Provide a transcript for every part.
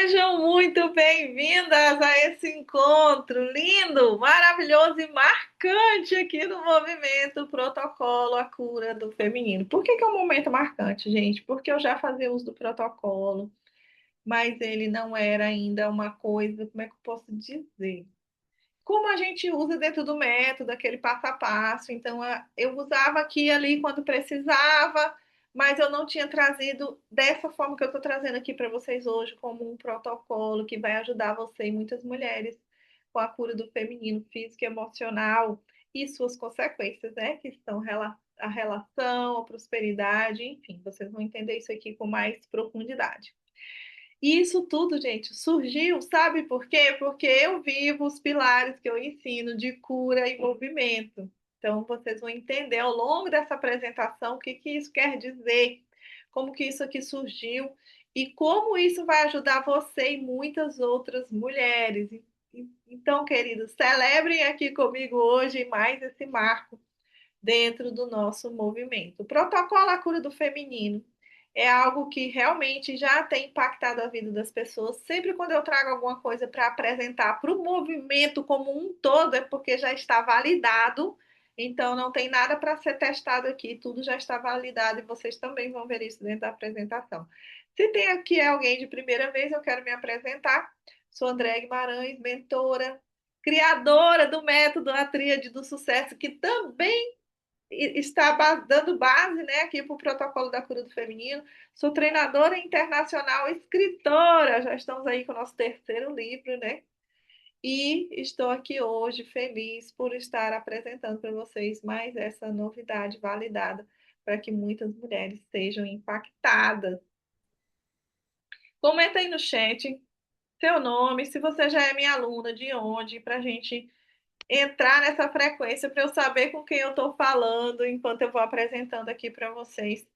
Sejam muito bem-vindas a esse encontro lindo, maravilhoso e marcante aqui no Movimento Protocolo A Cura do Feminino. Por que é um momento marcante, gente? Porque eu já fazia uso do protocolo, mas ele não era ainda uma coisa, como é que eu posso dizer? Como a gente usa dentro do método, aquele passo a passo. Então, eu usava aqui e ali quando precisava, mas eu não tinha trazido dessa forma que eu estou trazendo aqui para vocês hoje, como um protocolo que vai ajudar você e muitas mulheres com a cura do feminino físico e emocional e suas consequências, né? Que estão a relação, a prosperidade, enfim, vocês vão entender isso aqui com mais profundidade. E isso tudo, gente, surgiu, sabe por quê? Porque eu vivo os pilares que eu ensino de cura e movimento. Então, vocês vão entender ao longo dessa apresentação o que que isso quer dizer, como que isso aqui surgiu e como isso vai ajudar você e muitas outras mulheres. Então, queridos, celebrem aqui comigo hoje mais esse marco dentro do nosso movimento. O protocolo à cura do feminino é algo que realmente já tem impactado a vida das pessoas. Sempre quando eu trago alguma coisa para apresentar para o movimento como um todo, é porque já está validado. Então, não tem nada para ser testado aqui, tudo já está validado e vocês também vão ver isso dentro da apresentação. Se tem aqui alguém de primeira vez, eu quero me apresentar. Sou André Guimarães, mentora, criadora do método A Tríade do Sucesso, que também está dando base, né, aqui para o protocolo da cura do feminino. Sou treinadora internacional, escritora, já estamos aí com o nosso terceiro livro, né? E estou aqui hoje feliz por estar apresentando para vocês mais essa novidade validada para que muitas mulheres sejam impactadas. Comenta aí no chat seu nome, se você já é minha aluna, de onde, para a gente entrar nessa frequência para eu saber com quem eu estou falando enquanto eu vou apresentando aqui para vocês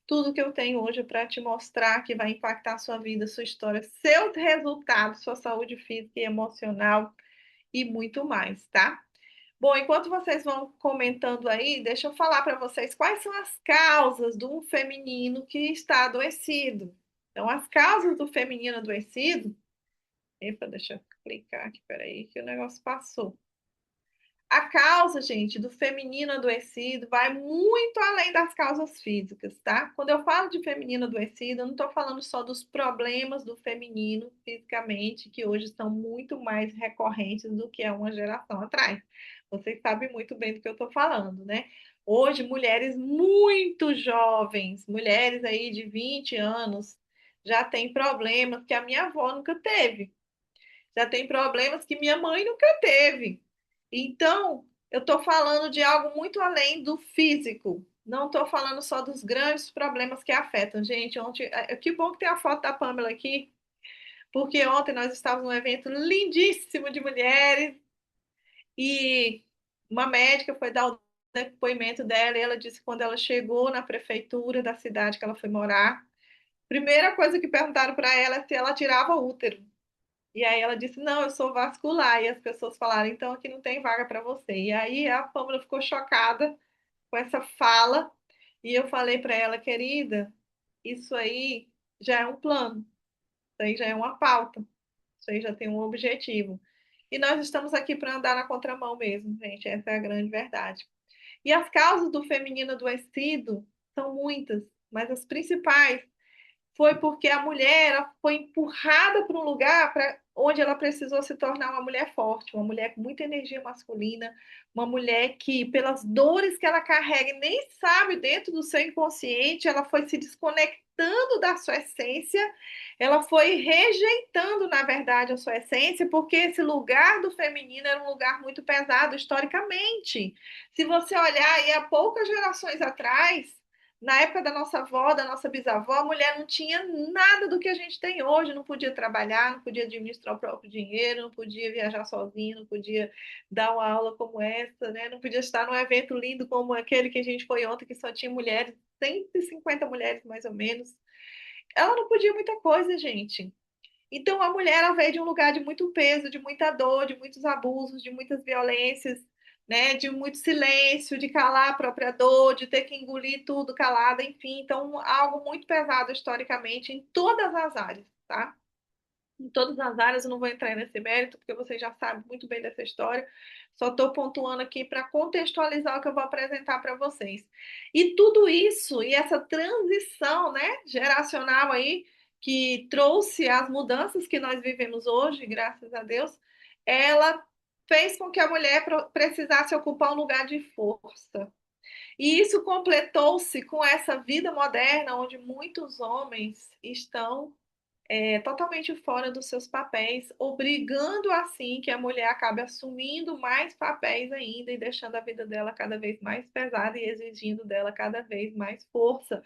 tudo que eu tenho hoje para te mostrar que vai impactar a sua vida, sua história, seus resultados, sua saúde física e emocional e muito mais, tá? Bom, enquanto vocês vão comentando aí, deixa eu falar para vocês quais são as causas de um feminino que está adoecido. Então, as causas do feminino adoecido. Epa, deixa eu clicar aqui, peraí, que o negócio passou. A causa, gente, do feminino adoecido vai muito além das causas físicas, tá? Quando eu falo de feminino adoecido, eu não estou falando só dos problemas do feminino fisicamente, que hoje são muito mais recorrentes do que há uma geração atrás. Vocês sabem muito bem do que eu estou falando, né? Hoje, mulheres muito jovens, mulheres aí de 20 anos, já têm problemas que a minha avó nunca teve, já tem problemas que minha mãe nunca teve. Então, eu estou falando de algo muito além do físico. Não estou falando só dos grandes problemas que afetam. Gente, ontem, que bom que tem a foto da Pamela aqui, porque ontem nós estávamos num evento lindíssimo de mulheres e uma médica foi dar o depoimento dela e ela disse que quando ela chegou na prefeitura da cidade que ela foi morar, primeira coisa que perguntaram para ela é se ela tirava útero. E aí ela disse: Não, eu sou vascular. E as pessoas falaram: Então aqui não tem vaga para você. E aí a Pâmela ficou chocada com essa fala. E eu falei para ela: Querida, isso aí já é um plano, isso aí já é uma pauta, isso aí já tem um objetivo. E nós estamos aqui para andar na contramão mesmo, gente. Essa é a grande verdade. E as causas do feminino adoecido são muitas, mas as principais foi porque a mulher ela foi empurrada para um lugar onde ela precisou se tornar uma mulher forte, uma mulher com muita energia masculina, uma mulher que, pelas dores que ela carrega e nem sabe dentro do seu inconsciente, ela foi se desconectando da sua essência, ela foi rejeitando, na verdade, a sua essência, porque esse lugar do feminino era um lugar muito pesado historicamente. Se você olhar aí há poucas gerações atrás, na época da nossa avó, da nossa bisavó, a mulher não tinha nada do que a gente tem hoje, não podia trabalhar, não podia administrar o próprio dinheiro, não podia viajar sozinha, não podia dar uma aula como essa, né? Não podia estar num evento lindo como aquele que a gente foi ontem, que só tinha mulheres, 150 mulheres mais ou menos. Ela não podia muita coisa, gente. Então a mulher ela veio de um lugar de muito peso, de muita dor, de muitos abusos, de muitas violências, né, de muito silêncio, de calar a própria dor, de ter que engolir tudo calada, enfim, então algo muito pesado historicamente em todas as áreas, tá? em todas as áreas, eu não vou entrar nesse mérito, porque vocês já sabem muito bem dessa história. Só estou pontuando aqui para contextualizar o que eu vou apresentar para vocês. E tudo isso, e essa transição, né, geracional aí, que trouxe as mudanças que nós vivemos hoje, graças a Deus, ela fez com que a mulher precisasse ocupar um lugar de força. E isso completou-se com essa vida moderna, onde muitos homens estão totalmente fora dos seus papéis, obrigando assim que a mulher acabe assumindo mais papéis ainda e deixando a vida dela cada vez mais pesada e exigindo dela cada vez mais força.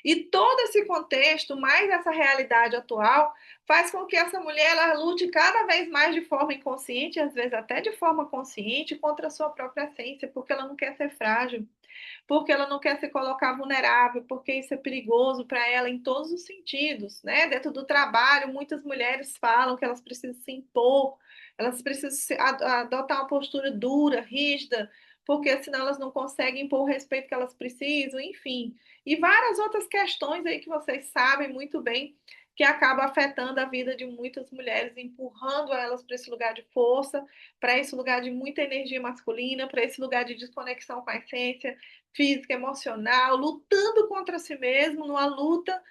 E todo esse contexto, mais essa realidade atual, faz com que essa mulher ela lute cada vez mais de forma inconsciente, às vezes até de forma consciente, contra a sua própria essência, porque ela não quer ser frágil, porque ela não quer se colocar vulnerável, porque isso é perigoso para ela em todos os sentidos, né? Dentro do trabalho, muitas mulheres falam que elas precisam se impor, elas precisam adotar uma postura dura, rígida, porque senão elas não conseguem impor o respeito que elas precisam, enfim. E várias outras questões aí que vocês sabem muito bem que acaba afetando a vida de muitas mulheres, empurrando elas para esse lugar de força, para esse lugar de muita energia masculina, para esse lugar de desconexão com a essência, física, emocional, lutando contra si mesmo, numa luta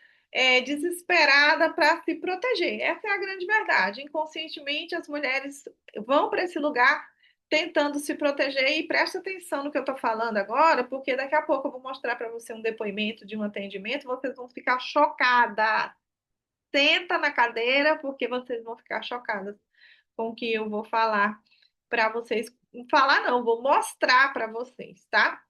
desesperada para se proteger. Essa é a grande verdade. Inconscientemente, as mulheres vão para esse lugar tentando se proteger e presta atenção no que eu estou falando agora, porque daqui a pouco eu vou mostrar para você um depoimento de um atendimento, vocês vão ficar chocadas. Senta na cadeira, porque vocês vão ficar chocadas com o que eu vou falar para vocês. Falar não, vou mostrar para vocês, tá?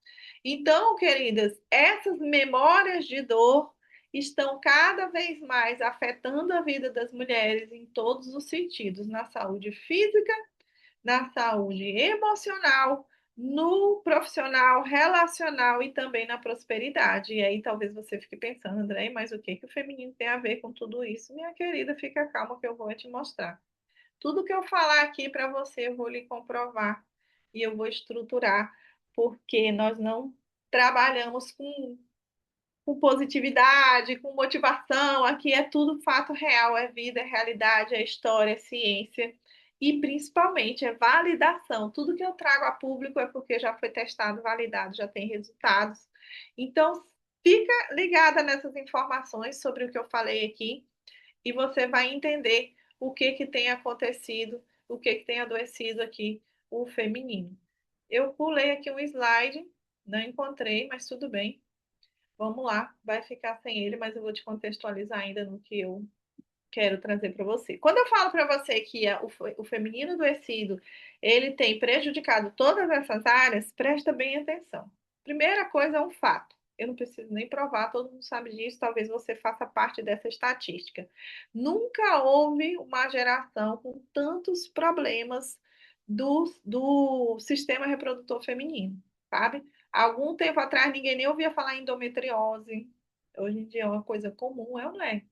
Então, queridas, essas memórias de dor estão cada vez mais afetando a vida das mulheres em todos os sentidos, na saúde física, na saúde emocional, no profissional, relacional e também na prosperidade. E aí talvez você fique pensando, André, mas o que que o feminino tem a ver com tudo isso? Minha querida, fica calma que eu vou te mostrar. Tudo que eu falar aqui para você, eu vou lhe comprovar e eu vou estruturar, porque nós não trabalhamos com positividade, com motivação. Aqui é tudo fato real, é vida, é realidade, é história, é ciência e principalmente é validação. Tudo que eu trago a público é porque já foi testado, validado, já tem resultados. Então, fica ligada nessas informações sobre o que eu falei aqui e você vai entender o que que tem acontecido, o que que tem adoecido aqui o feminino. Eu pulei aqui um slide, não encontrei, mas tudo bem. Vamos lá, vai ficar sem ele, mas eu vou te contextualizar ainda no que eu quero trazer para você. Quando eu falo para você que o feminino adoecido, ele tem prejudicado todas essas áreas, presta bem atenção. Primeira coisa é um fato. Eu não preciso nem provar, todo mundo sabe disso, talvez você faça parte dessa estatística. Nunca houve uma geração com tantos problemas do sistema reprodutor feminino, sabe? Algum tempo atrás ninguém nem ouvia falar em endometriose. Hoje em dia é uma coisa comum, é ou não é?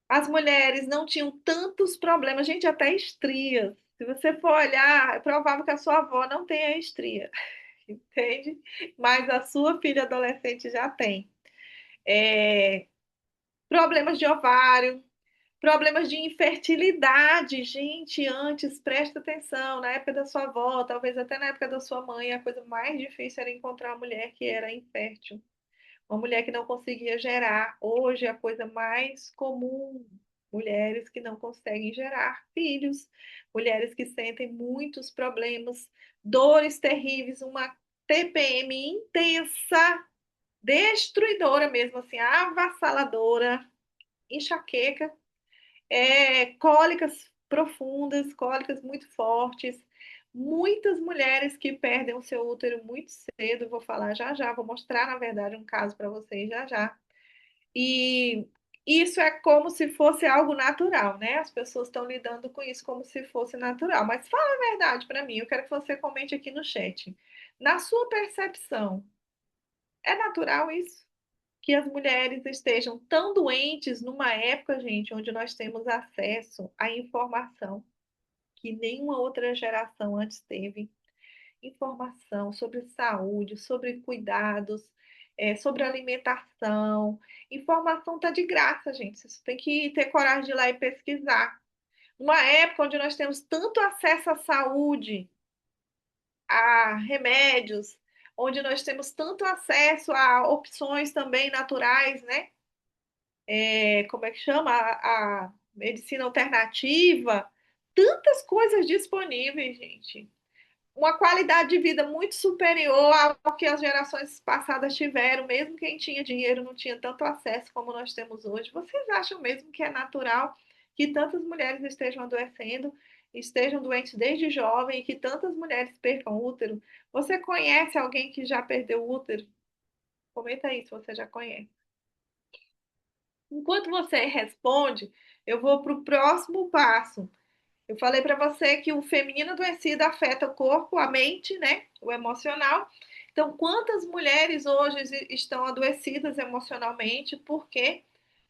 As mulheres não tinham tantos problemas, gente, até estrias. Se você for olhar, é provável que a sua avó não tenha estria, entende? Mas a sua filha adolescente já tem. É, problemas de ovário, problemas de infertilidade, gente, antes, presta atenção, na época da sua avó, talvez até na época da sua mãe, a coisa mais difícil era encontrar uma mulher que era infértil. Uma mulher que não conseguia gerar. Hoje é a coisa mais comum. Mulheres que não conseguem gerar filhos, mulheres que sentem muitos problemas, dores terríveis, uma TPM intensa, destruidora mesmo, assim, avassaladora, enxaqueca, cólicas profundas, cólicas muito fortes. Muitas mulheres que perdem o seu útero muito cedo, vou falar já já, vou mostrar, na verdade, um caso para vocês já já. E isso é como se fosse algo natural, né? As pessoas estão lidando com isso como se fosse natural. Mas fala a verdade para mim, eu quero que você comente aqui no chat. Na sua percepção, é natural isso? Que as mulheres estejam tão doentes numa época, gente, onde nós temos acesso à informação que nenhuma outra geração antes teve, informação sobre saúde, sobre cuidados, sobre alimentação. Informação tá de graça, gente. Você tem que ter coragem de ir lá e pesquisar. uma época onde nós temos tanto acesso à saúde, a remédios, onde nós temos tanto acesso a opções também naturais, né? Como é que chama? A medicina alternativa, tantas coisas disponíveis, gente. Uma qualidade de vida muito superior ao que as gerações passadas tiveram, mesmo quem tinha dinheiro não tinha tanto acesso como nós temos hoje. Vocês acham mesmo que é natural que tantas mulheres estejam adoecendo, estejam doentes desde jovem e que tantas mulheres percam o útero? Você conhece alguém que já perdeu o útero? Comenta aí se você já conhece. Enquanto você responde, eu vou para o próximo passo. Eu falei para você que o feminino adoecido afeta o corpo, a mente, né? O emocional. Então, quantas mulheres hoje estão adoecidas emocionalmente? Por quê?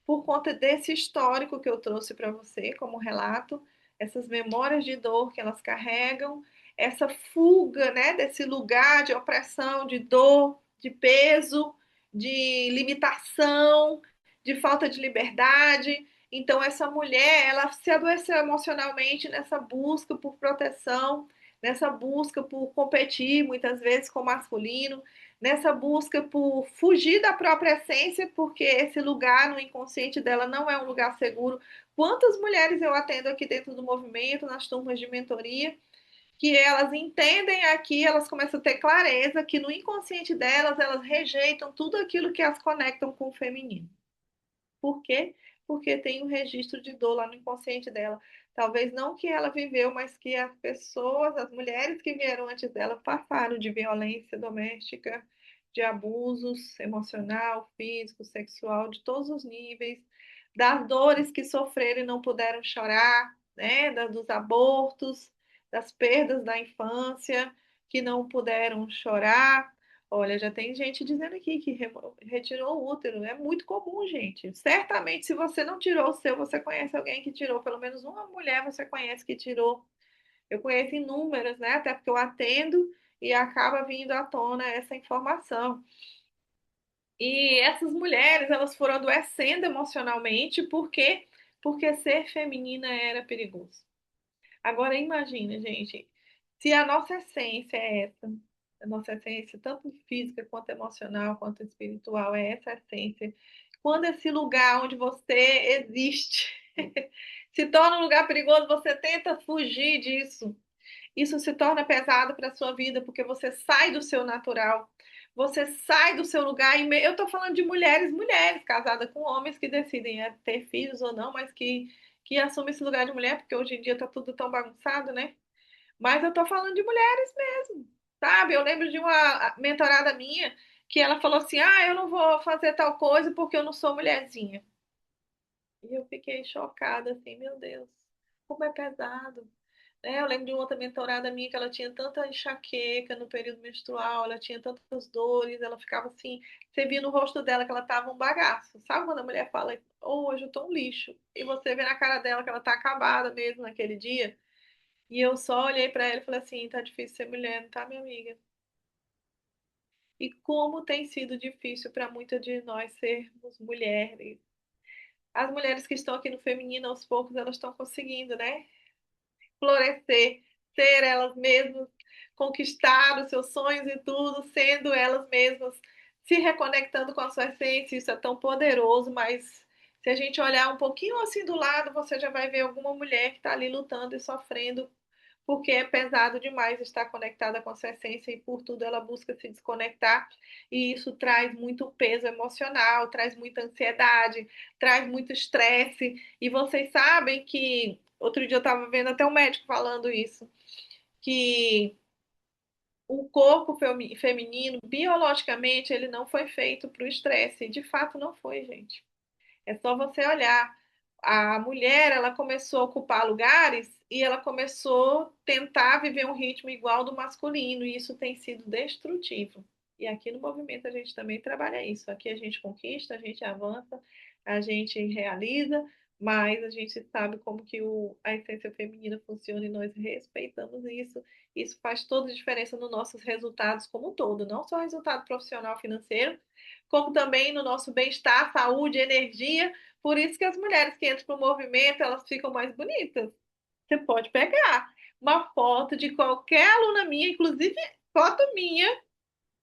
Por conta desse histórico que eu trouxe para você como relato, essas memórias de dor que elas carregam, essa fuga, né, desse lugar de opressão, de dor, de peso, de limitação, de falta de liberdade. Então, essa mulher, ela se adoeceu emocionalmente nessa busca por proteção, nessa busca por competir, muitas vezes, com o masculino, nessa busca por fugir da própria essência, porque esse lugar no inconsciente dela não é um lugar seguro. Quantas mulheres eu atendo aqui dentro do movimento, nas turmas de mentoria, que elas entendem aqui, elas começam a ter clareza que no inconsciente delas, elas rejeitam tudo aquilo que as conectam com o feminino. Por quê? Porque tem um registro de dor lá no inconsciente dela. Talvez não que ela viveu, mas que as pessoas, as mulheres que vieram antes dela, passaram de violência doméstica, de abusos emocional, físico, sexual, de todos os níveis, das dores que sofreram e não puderam chorar, né? Dos abortos, das perdas da infância, que não puderam chorar. Olha, já tem gente dizendo aqui que retirou o útero. É muito comum, gente. Certamente, se você não tirou o seu, você conhece alguém que tirou. Pelo menos uma mulher você conhece que tirou. Eu conheço inúmeras, né? Até porque eu atendo e acaba vindo à tona essa informação. E essas mulheres, elas foram adoecendo emocionalmente, por quê? Porque ser feminina era perigoso. Agora imagina, gente, se a nossa essência é essa, a nossa essência, tanto física quanto emocional, quanto espiritual, é essa essência. Quando esse lugar onde você existe se torna um lugar perigoso, você tenta fugir disso. Isso se torna pesado para a sua vida, porque você sai do seu natural, você sai do seu lugar. Eu estou falando de mulheres, mulheres casadas com homens que decidem ter filhos ou não, mas que assumem esse lugar de mulher, porque hoje em dia está tudo tão bagunçado, né? Mas eu estou falando de mulheres mesmo, sabe? Eu lembro de uma mentorada minha que ela falou assim: ah, eu não vou fazer tal coisa porque eu não sou mulherzinha. E eu fiquei chocada, assim, meu Deus, como é pesado. Eu lembro de uma outra mentorada minha que ela tinha tanta enxaqueca no período menstrual, ela tinha tantas dores, ela ficava assim, você via no rosto dela que ela tava um bagaço. Sabe quando a mulher fala, oh, hoje eu tô um lixo? E você vê na cara dela que ela tá acabada mesmo naquele dia. E eu só olhei pra ela e falei assim, tá difícil ser mulher, não tá, minha amiga? E como tem sido difícil para muitas de nós sermos mulheres. As mulheres que estão aqui no feminino, aos poucos, elas estão conseguindo, né? Florescer, ser elas mesmas, conquistar os seus sonhos e tudo, sendo elas mesmas, se reconectando com a sua essência. Isso é tão poderoso, mas se a gente olhar um pouquinho assim do lado, você já vai ver alguma mulher que está ali lutando e sofrendo, porque é pesado demais estar conectada com a sua essência e por tudo ela busca se desconectar, e isso traz muito peso emocional, traz muita ansiedade, traz muito estresse. E vocês sabem que outro dia eu estava vendo até um médico falando isso, que o corpo feminino, biologicamente, ele não foi feito para o estresse. De fato, não foi, gente. É só você olhar. A mulher, ela começou a ocupar lugares e ela começou a tentar viver um ritmo igual do masculino, e isso tem sido destrutivo. E aqui no movimento a gente também trabalha isso. Aqui a gente conquista, a gente avança, a gente realiza, mas a gente sabe como que a essência feminina funciona e nós respeitamos isso. Isso faz toda a diferença nos nossos resultados como um todo, não só resultado profissional financeiro, como também no nosso bem-estar, saúde, energia. Por isso que as mulheres que entram para o movimento, elas ficam mais bonitas. Você pode pegar uma foto de qualquer aluna minha, inclusive foto minha,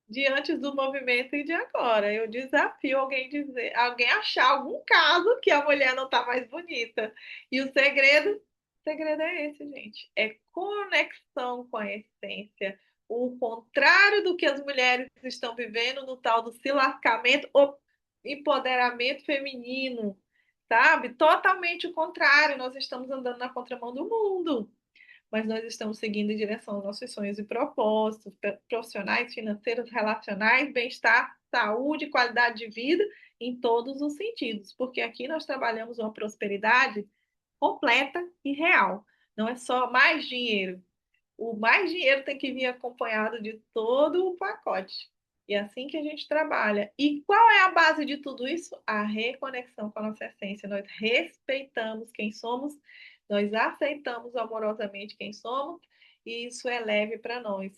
de antes do movimento e de agora. Eu desafio alguém dizer, alguém achar algum caso que a mulher não está mais bonita. E o segredo é esse, gente. É conexão com a essência. O contrário do que as mulheres estão vivendo no tal do silascamento, o empoderamento feminino, sabe? Totalmente o contrário. Nós estamos andando na contramão do mundo, mas nós estamos seguindo em direção aos nossos sonhos e propósitos profissionais, financeiros, relacionais, bem-estar, saúde, qualidade de vida em todos os sentidos, porque aqui nós trabalhamos uma prosperidade completa e real. Não é só mais dinheiro. O mais dinheiro tem que vir acompanhado de todo o pacote. E é assim que a gente trabalha. E qual é a base de tudo isso? A reconexão com a nossa essência. Nós respeitamos quem somos, nós aceitamos amorosamente quem somos, e isso é leve para nós.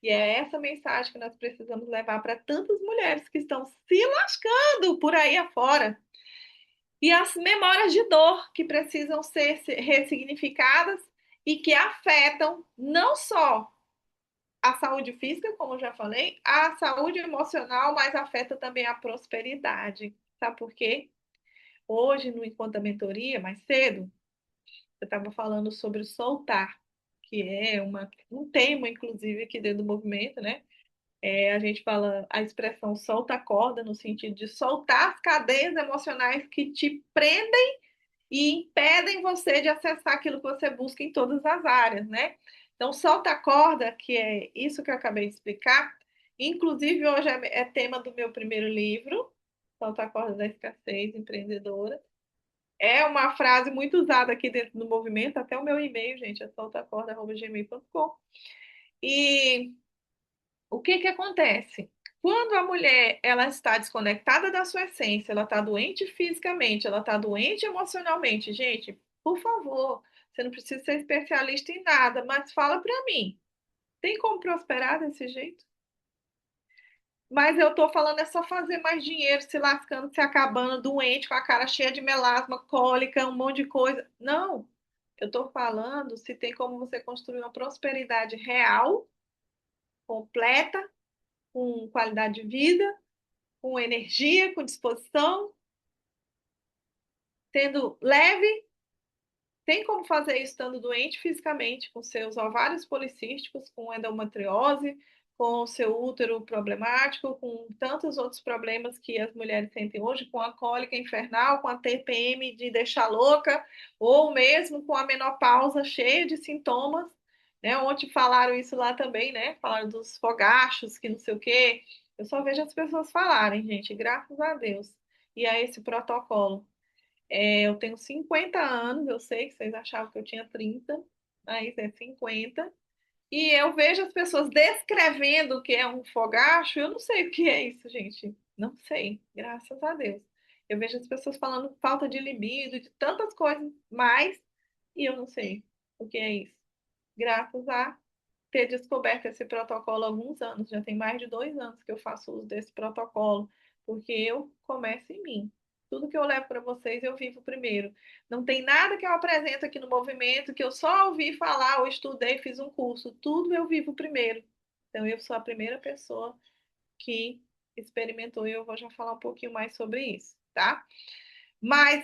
E é essa mensagem que nós precisamos levar para tantas mulheres que estão se lascando por aí afora. E as memórias de dor que precisam ser ressignificadas e que afetam não só a saúde física, como eu já falei, a saúde emocional, mas afeta também a prosperidade. Sabe por quê? Hoje, no Enquanto da Mentoria, mais cedo, eu estava falando sobre o soltar, que é um tema, inclusive, aqui dentro do movimento, né? A gente fala a expressão solta a corda, no sentido de soltar as cadeias emocionais que te prendem e impedem você de acessar aquilo que você busca em todas as áreas, né? Então, solta a corda, que é isso que eu acabei de explicar. Inclusive, hoje é tema do meu primeiro livro, Solta a Corda da Escassez Empreendedora. É uma frase muito usada aqui dentro do movimento, até o meu e-mail, gente, é soltaacorda@gmail.com. E o que que acontece? Quando a mulher ela está desconectada da sua essência, ela está doente fisicamente, ela está doente emocionalmente, gente, por favor, você não precisa ser especialista em nada, mas fala para mim, tem como prosperar desse jeito? Mas eu tô falando é só fazer mais dinheiro, se lascando, se acabando, doente, com a cara cheia de melasma, cólica, um monte de coisa. Não, eu tô falando se tem como você construir uma prosperidade real, completa, com qualidade de vida, com energia, com disposição, sendo leve. Tem como fazer isso estando doente fisicamente, com seus ovários policísticos, com endometriose, com o seu útero problemático, com tantos outros problemas que as mulheres sentem hoje, com a cólica infernal, com a TPM de deixar louca, ou mesmo com a menopausa cheia de sintomas, né? Ontem falaram isso lá também, né? Falaram dos fogachos, que não sei o quê. Eu só vejo as pessoas falarem, gente, graças a Deus. E a esse protocolo. Eu tenho 50 anos, eu sei que vocês achavam que eu tinha 30, mas é 50. E eu vejo as pessoas descrevendo o que é um fogacho, eu não sei o que é isso, gente. Não sei, graças a Deus. Eu vejo as pessoas falando falta de libido, de tantas coisas mais, e eu não sei o que é isso. Graças a ter descoberto esse protocolo há alguns anos, já tem mais de 2 anos que eu faço uso desse protocolo, porque eu começo em mim. Tudo que eu levo para vocês, eu vivo primeiro. Não tem nada que eu apresento aqui no movimento que eu só ouvi falar, ou estudei, fiz um curso. Tudo eu vivo primeiro. Então, eu sou a primeira pessoa que experimentou e eu vou já falar um pouquinho mais sobre isso, tá? Mas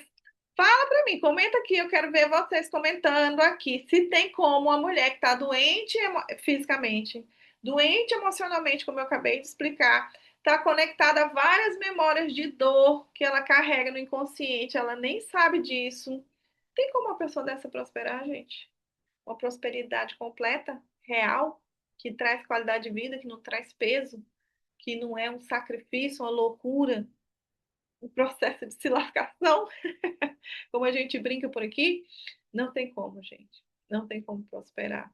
fala para mim, comenta aqui, eu quero ver vocês comentando aqui se tem como uma mulher que está doente fisicamente, doente emocionalmente, como eu acabei de explicar, está conectada a várias memórias de dor que ela carrega no inconsciente, ela nem sabe disso. Tem como uma pessoa dessa prosperar, gente? Uma prosperidade completa, real, que traz qualidade de vida, que não traz peso, que não é um sacrifício, uma loucura, um processo de se lascação, como a gente brinca por aqui, não tem como, gente. Não tem como prosperar.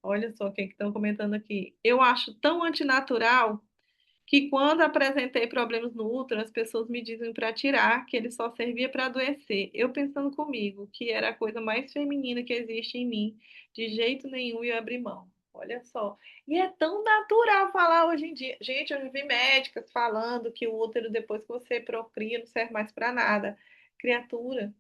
Olha só o que estão comentando aqui. Eu acho tão antinatural que quando apresentei problemas no útero, as pessoas me dizem para tirar, que ele só servia para adoecer. Eu pensando comigo que era a coisa mais feminina que existe em mim, de jeito nenhum eu abri mão. Olha só. E é tão natural falar hoje em dia. Gente, eu já vi médicas falando que o útero, depois que você procria, não serve mais para nada. Criatura,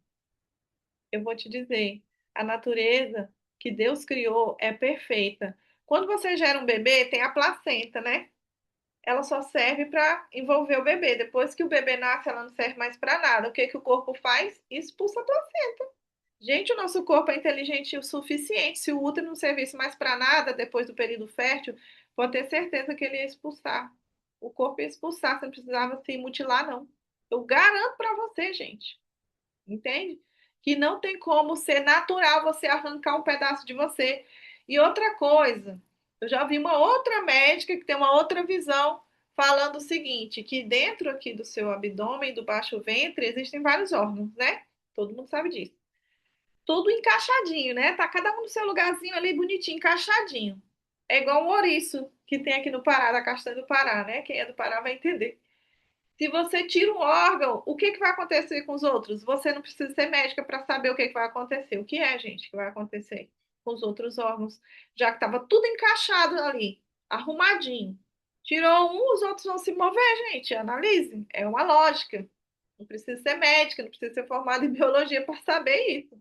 eu vou te dizer. A natureza que Deus criou é perfeita. Quando você gera um bebê, tem a placenta, né? Ela só serve para envolver o bebê. Depois que o bebê nasce, ela não serve mais para nada. O que que o corpo faz? Expulsa a placenta. Gente, o nosso corpo é inteligente o suficiente. Se o útero não servisse mais para nada depois do período fértil, pode ter certeza que ele ia expulsar. O corpo ia expulsar, você não precisava se mutilar, não. Eu garanto para você, gente. Entende? Que não tem como ser natural você arrancar um pedaço de você. E outra coisa, eu já vi uma outra médica que tem uma outra visão falando o seguinte, que dentro aqui do seu abdômen, do baixo ventre, existem vários órgãos, né? Todo mundo sabe disso. Tudo encaixadinho, né? Tá cada um no seu lugarzinho ali, bonitinho, encaixadinho. É igual um ouriço que tem aqui no Pará, da castanha do Pará, né? Quem é do Pará vai entender. Se você tira um órgão, o que que vai acontecer com os outros? Você não precisa ser médica para saber o que que vai acontecer. O que é, gente, que vai acontecer com os outros órgãos? Já que estava tudo encaixado ali, arrumadinho. Tirou um, os outros vão se mover, gente. Analise. É uma lógica. Não precisa ser médica, não precisa ser formada em biologia para saber isso.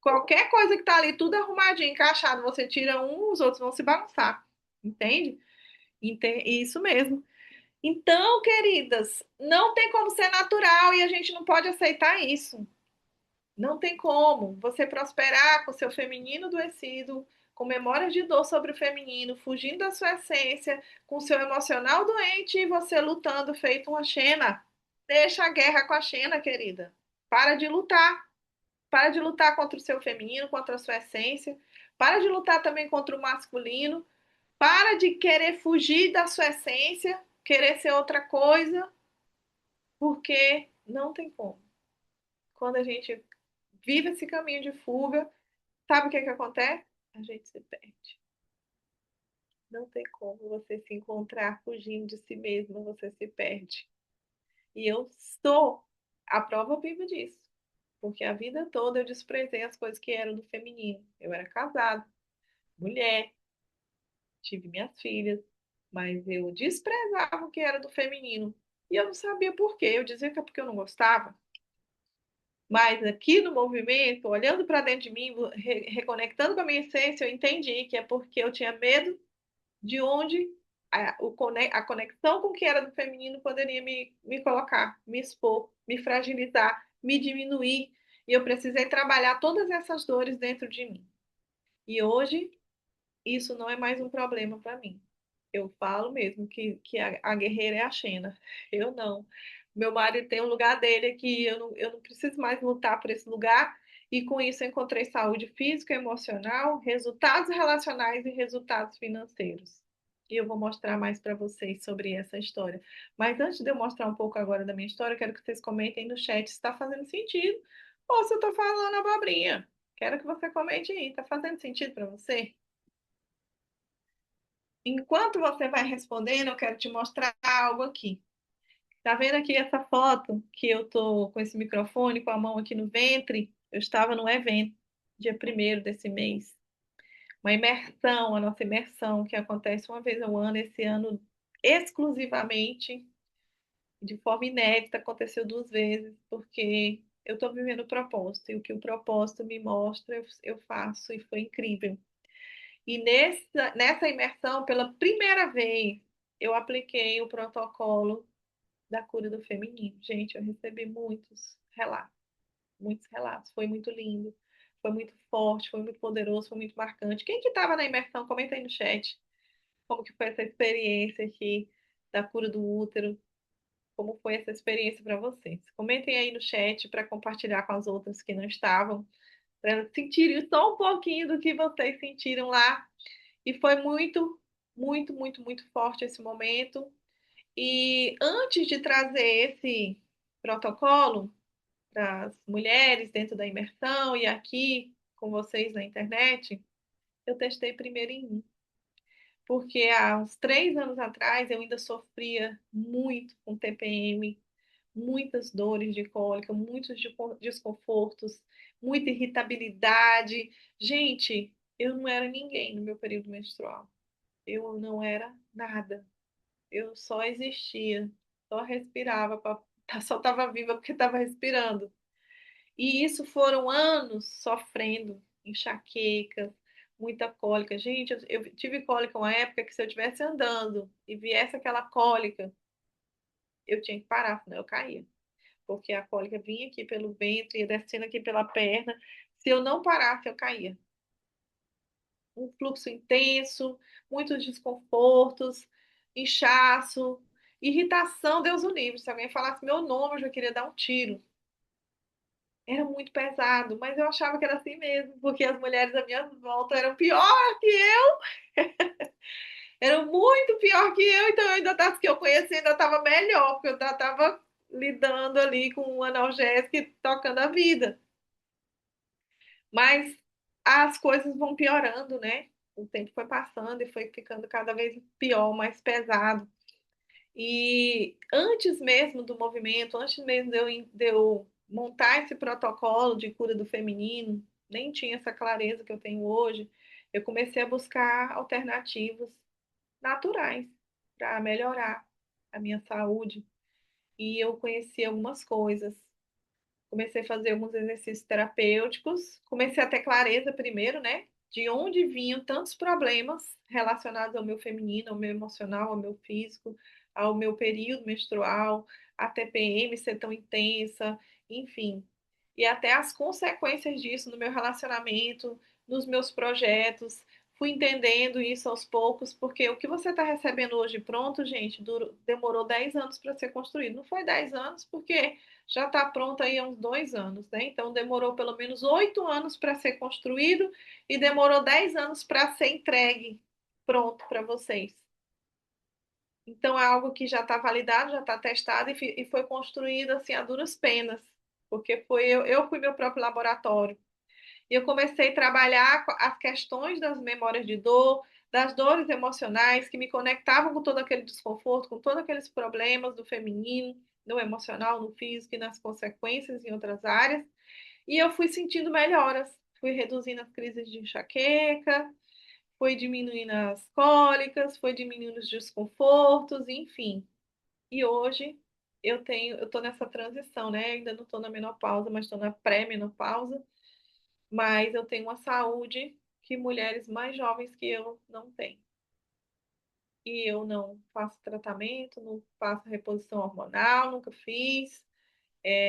Qualquer coisa que está ali, tudo arrumadinho, encaixado, você tira um, os outros vão se bagunçar. Entende? Isso mesmo. Então, queridas, não tem como ser natural e a gente não pode aceitar isso. Não tem como você prosperar com seu feminino adoecido, com memórias de dor sobre o feminino, fugindo da sua essência, com seu emocional doente e você lutando feito uma Xena. Deixa a guerra com a Xena, querida. Para de lutar. Para de lutar contra o seu feminino, contra a sua essência. Para de lutar também contra o masculino. Para de querer fugir da sua essência, querer ser outra coisa, porque não tem como. Quando a gente vive esse caminho de fuga, sabe o que que acontece? A gente se perde. Não tem como você se encontrar fugindo de si mesmo, você se perde. E eu sou a prova viva disso. Porque a vida toda eu desprezei as coisas que eram do feminino. Eu era casada, mulher, tive minhas filhas, mas eu desprezava o que era do feminino. E eu não sabia por quê. Eu dizia que é porque eu não gostava. Mas aqui no movimento, olhando para dentro de mim, reconectando com a minha essência, eu entendi que é porque eu tinha medo de onde a conexão com o que era do feminino poderia me colocar, me expor, me fragilizar, me diminuir. E eu precisei trabalhar todas essas dores dentro de mim. E hoje isso não é mais um problema para mim. Eu falo mesmo que a guerreira é a Xena. Eu não. Meu marido tem um lugar dele aqui, eu não preciso mais lutar por esse lugar. E com isso eu encontrei saúde física, emocional, resultados relacionais e resultados financeiros. E eu vou mostrar mais para vocês sobre essa história. Mas antes de eu mostrar um pouco agora da minha história, eu quero que vocês comentem no chat se está fazendo sentido ou se eu estou falando abobrinha. Quero que você comente aí. Está fazendo sentido para você? Enquanto você vai respondendo, eu quero te mostrar algo aqui. Tá vendo aqui essa foto que eu tô com esse microfone, com a mão aqui no ventre? Eu estava num evento, dia primeiro desse mês. Uma imersão, a nossa imersão, que acontece uma vez ao ano, esse ano exclusivamente, de forma inédita, aconteceu duas vezes, porque eu estou vivendo o propósito, e o que o propósito me mostra, eu faço, e foi incrível. E nessa imersão, pela primeira vez, eu apliquei o protocolo da cura do feminino. Gente, eu recebi muitos relatos, muitos relatos. Foi muito lindo, foi muito forte, foi muito poderoso, foi muito marcante. Quem que estava na imersão, comenta aí no chat como que foi essa experiência aqui da cura do útero, como foi essa experiência para vocês. Comentem aí no chat para compartilhar com as outras que não estavam, para sentirem só um pouquinho do que vocês sentiram lá. E foi muito, muito, muito, muito forte esse momento. E antes de trazer esse protocolo para as mulheres dentro da imersão e aqui com vocês na internet, eu testei primeiro em mim. Porque há uns 3 anos atrás eu ainda sofria muito com TPM, muitas dores de cólica, muitos desconfortos, muita irritabilidade. Gente, eu não era ninguém no meu período menstrual. Eu não era nada. Eu só existia, só respirava, só estava viva porque estava respirando. E isso foram anos sofrendo. enxaquecas, muita cólica. Gente, eu tive cólica uma época que se eu estivesse andando e viesse aquela cólica, eu tinha que parar, senão eu caía. Porque a cólica vinha aqui pelo ventre, ia descendo aqui pela perna. Se eu não parasse, eu caía. Um fluxo intenso, muitos desconfortos, inchaço, irritação, Deus o livre. Se alguém falasse meu nome, eu já queria dar um tiro. Era muito pesado, mas eu achava que era assim mesmo, porque as mulheres à minha volta eram pior que eu, eram muito pior que eu, então eu ainda estava que eu conhecia, ainda estava melhor, porque eu estava lidando ali com um analgésico e tocando a vida. Mas as coisas vão piorando, né? O tempo foi passando e foi ficando cada vez pior, mais pesado. E antes mesmo do movimento, antes mesmo de eu montar esse protocolo de cura do feminino, nem tinha essa clareza que eu tenho hoje, eu comecei a buscar alternativas naturais para melhorar a minha saúde. E eu conheci algumas coisas. Comecei a fazer alguns exercícios terapêuticos, comecei a ter clareza primeiro, né? De onde vinham tantos problemas relacionados ao meu feminino, ao meu emocional, ao meu físico, ao meu período menstrual, a TPM ser tão intensa, enfim. E até as consequências disso no meu relacionamento, nos meus projetos. Fui entendendo isso aos poucos, porque o que você está recebendo hoje pronto, gente, demorou 10 anos para ser construído. Não foi 10 anos, porque já está pronto aí há uns 2 anos, né? Então demorou pelo menos 8 anos para ser construído e demorou 10 anos para ser entregue pronto para vocês. Então é algo que já está validado, já está testado e foi construído assim a duras penas, porque eu fui meu próprio laboratório. E eu comecei a trabalhar as questões das memórias de dor, das dores emocionais que me conectavam com todo aquele desconforto, com todos aqueles problemas do feminino, no emocional, no físico e nas consequências em outras áreas. E eu fui sentindo melhoras, fui reduzindo as crises de enxaqueca, fui diminuindo as cólicas, fui diminuindo os desconfortos, enfim. E hoje eu tô nessa transição, né? Ainda não estou na menopausa, mas estou na pré-menopausa, mas eu tenho uma saúde que mulheres mais jovens que eu não têm. E eu não faço tratamento, não faço reposição hormonal, nunca fiz.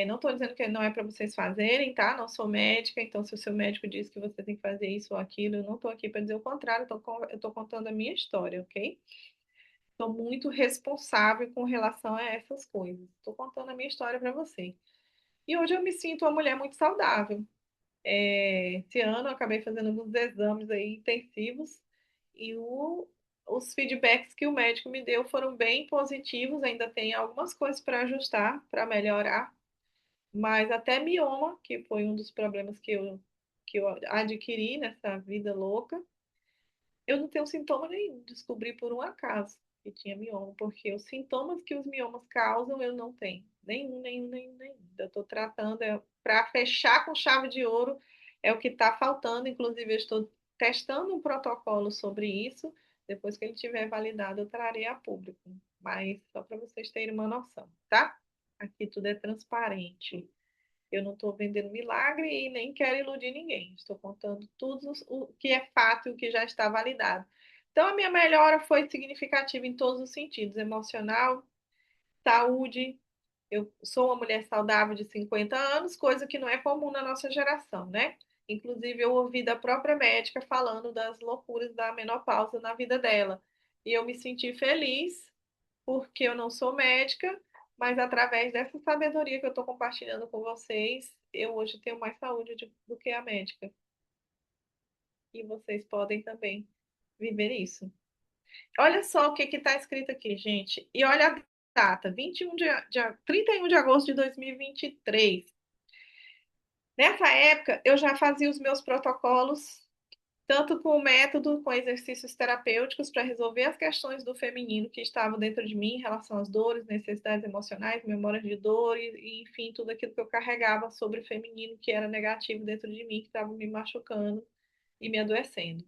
Não estou dizendo que não é para vocês fazerem, tá? Não sou médica, então se o seu médico diz que você tem que fazer isso ou aquilo, eu não estou aqui para dizer o contrário, eu estou contando a minha história, ok? Sou muito responsável com relação a essas coisas. Estou contando a minha história para você. E hoje eu me sinto uma mulher muito saudável. Esse ano eu acabei fazendo alguns exames aí intensivos e os feedbacks que o médico me deu foram bem positivos. Ainda tem algumas coisas para ajustar, para melhorar, mas até mioma, que foi um dos problemas que eu adquiri nessa vida louca, eu não tenho sintoma nenhum. Descobri por um acaso que tinha mioma, porque os sintomas que os miomas causam eu não tenho. Nenhum, nenhum, nenhum, nenhum. Eu estou tratando, para fechar com chave de ouro, é o que está faltando. Inclusive, eu estou testando um protocolo sobre isso. Depois que ele tiver validado, eu trarei a público. Mas só para vocês terem uma noção, tá? Aqui tudo é transparente. Eu não estou vendendo milagre e nem quero iludir ninguém. Estou contando tudo o que é fato e o que já está validado. Então, a minha melhora foi significativa em todos os sentidos: emocional, saúde. Eu sou uma mulher saudável de 50 anos, coisa que não é comum na nossa geração, né? Inclusive, eu ouvi da própria médica falando das loucuras da menopausa na vida dela. E eu me senti feliz porque eu não sou médica, mas através dessa sabedoria que eu estou compartilhando com vocês, eu hoje tenho mais saúde do que a médica. E vocês podem também viver isso. Olha só o que está escrito aqui, gente. E olha a data, 31 de agosto de 2023. Nessa época, eu já fazia os meus protocolos tanto com o método, com exercícios terapêuticos para resolver as questões do feminino que estavam dentro de mim em relação às dores, necessidades emocionais, memórias de dor e enfim, tudo aquilo que eu carregava sobre o feminino que era negativo dentro de mim, que estava me machucando e me adoecendo.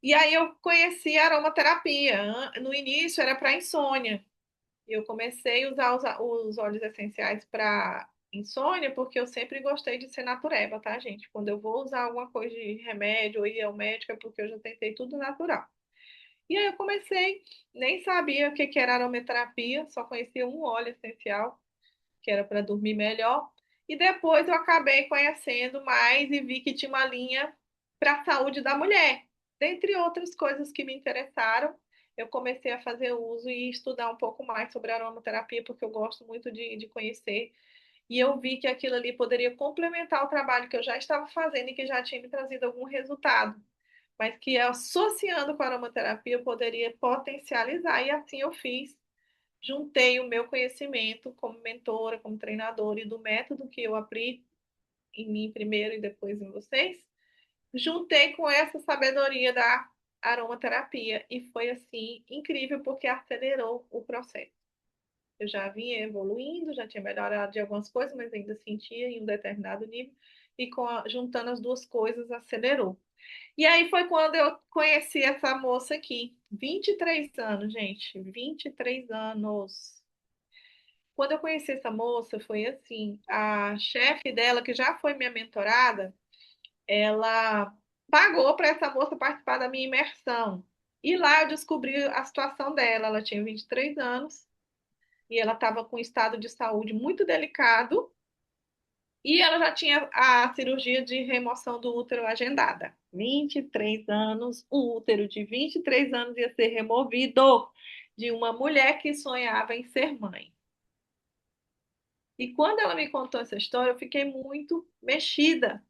E aí eu conheci a aromaterapia. No início era para insônia. Eu comecei a usar os óleos essenciais para insônia porque eu sempre gostei de ser natureba, tá, gente? Quando eu vou usar alguma coisa de remédio ou ir ao médico é porque eu já tentei tudo natural. E aí eu comecei, nem sabia o que que era aromaterapia, só conhecia um óleo essencial, que era para dormir melhor. E depois eu acabei conhecendo mais e vi que tinha uma linha para a saúde da mulher. Dentre outras coisas que me interessaram, eu comecei a fazer uso e estudar um pouco mais sobre aromaterapia, porque eu gosto muito de conhecer. E eu vi que aquilo ali poderia complementar o trabalho que eu já estava fazendo e que já tinha me trazido algum resultado, mas que associando com a aromaterapia eu poderia potencializar, e assim eu fiz. Juntei o meu conhecimento como mentora, como treinadora e do método que eu aplico em mim primeiro e depois em vocês, juntei com essa sabedoria da aromaterapia e foi assim incrível porque acelerou o processo. Eu já vinha evoluindo, já tinha melhorado de algumas coisas, mas ainda sentia em um determinado nível e juntando as duas coisas acelerou. E aí foi quando eu conheci essa moça aqui, 23 anos, gente, 23 anos. Quando eu conheci essa moça, foi assim, a chefe dela, que já foi minha mentorada, ela pagou para essa moça participar da minha imersão. E lá eu descobri a situação dela. Ela tinha 23 anos e ela estava com um estado de saúde muito delicado e ela já tinha a cirurgia de remoção do útero agendada. 23 anos, o útero de 23 anos ia ser removido de uma mulher que sonhava em ser mãe. E quando ela me contou essa história, eu fiquei muito mexida,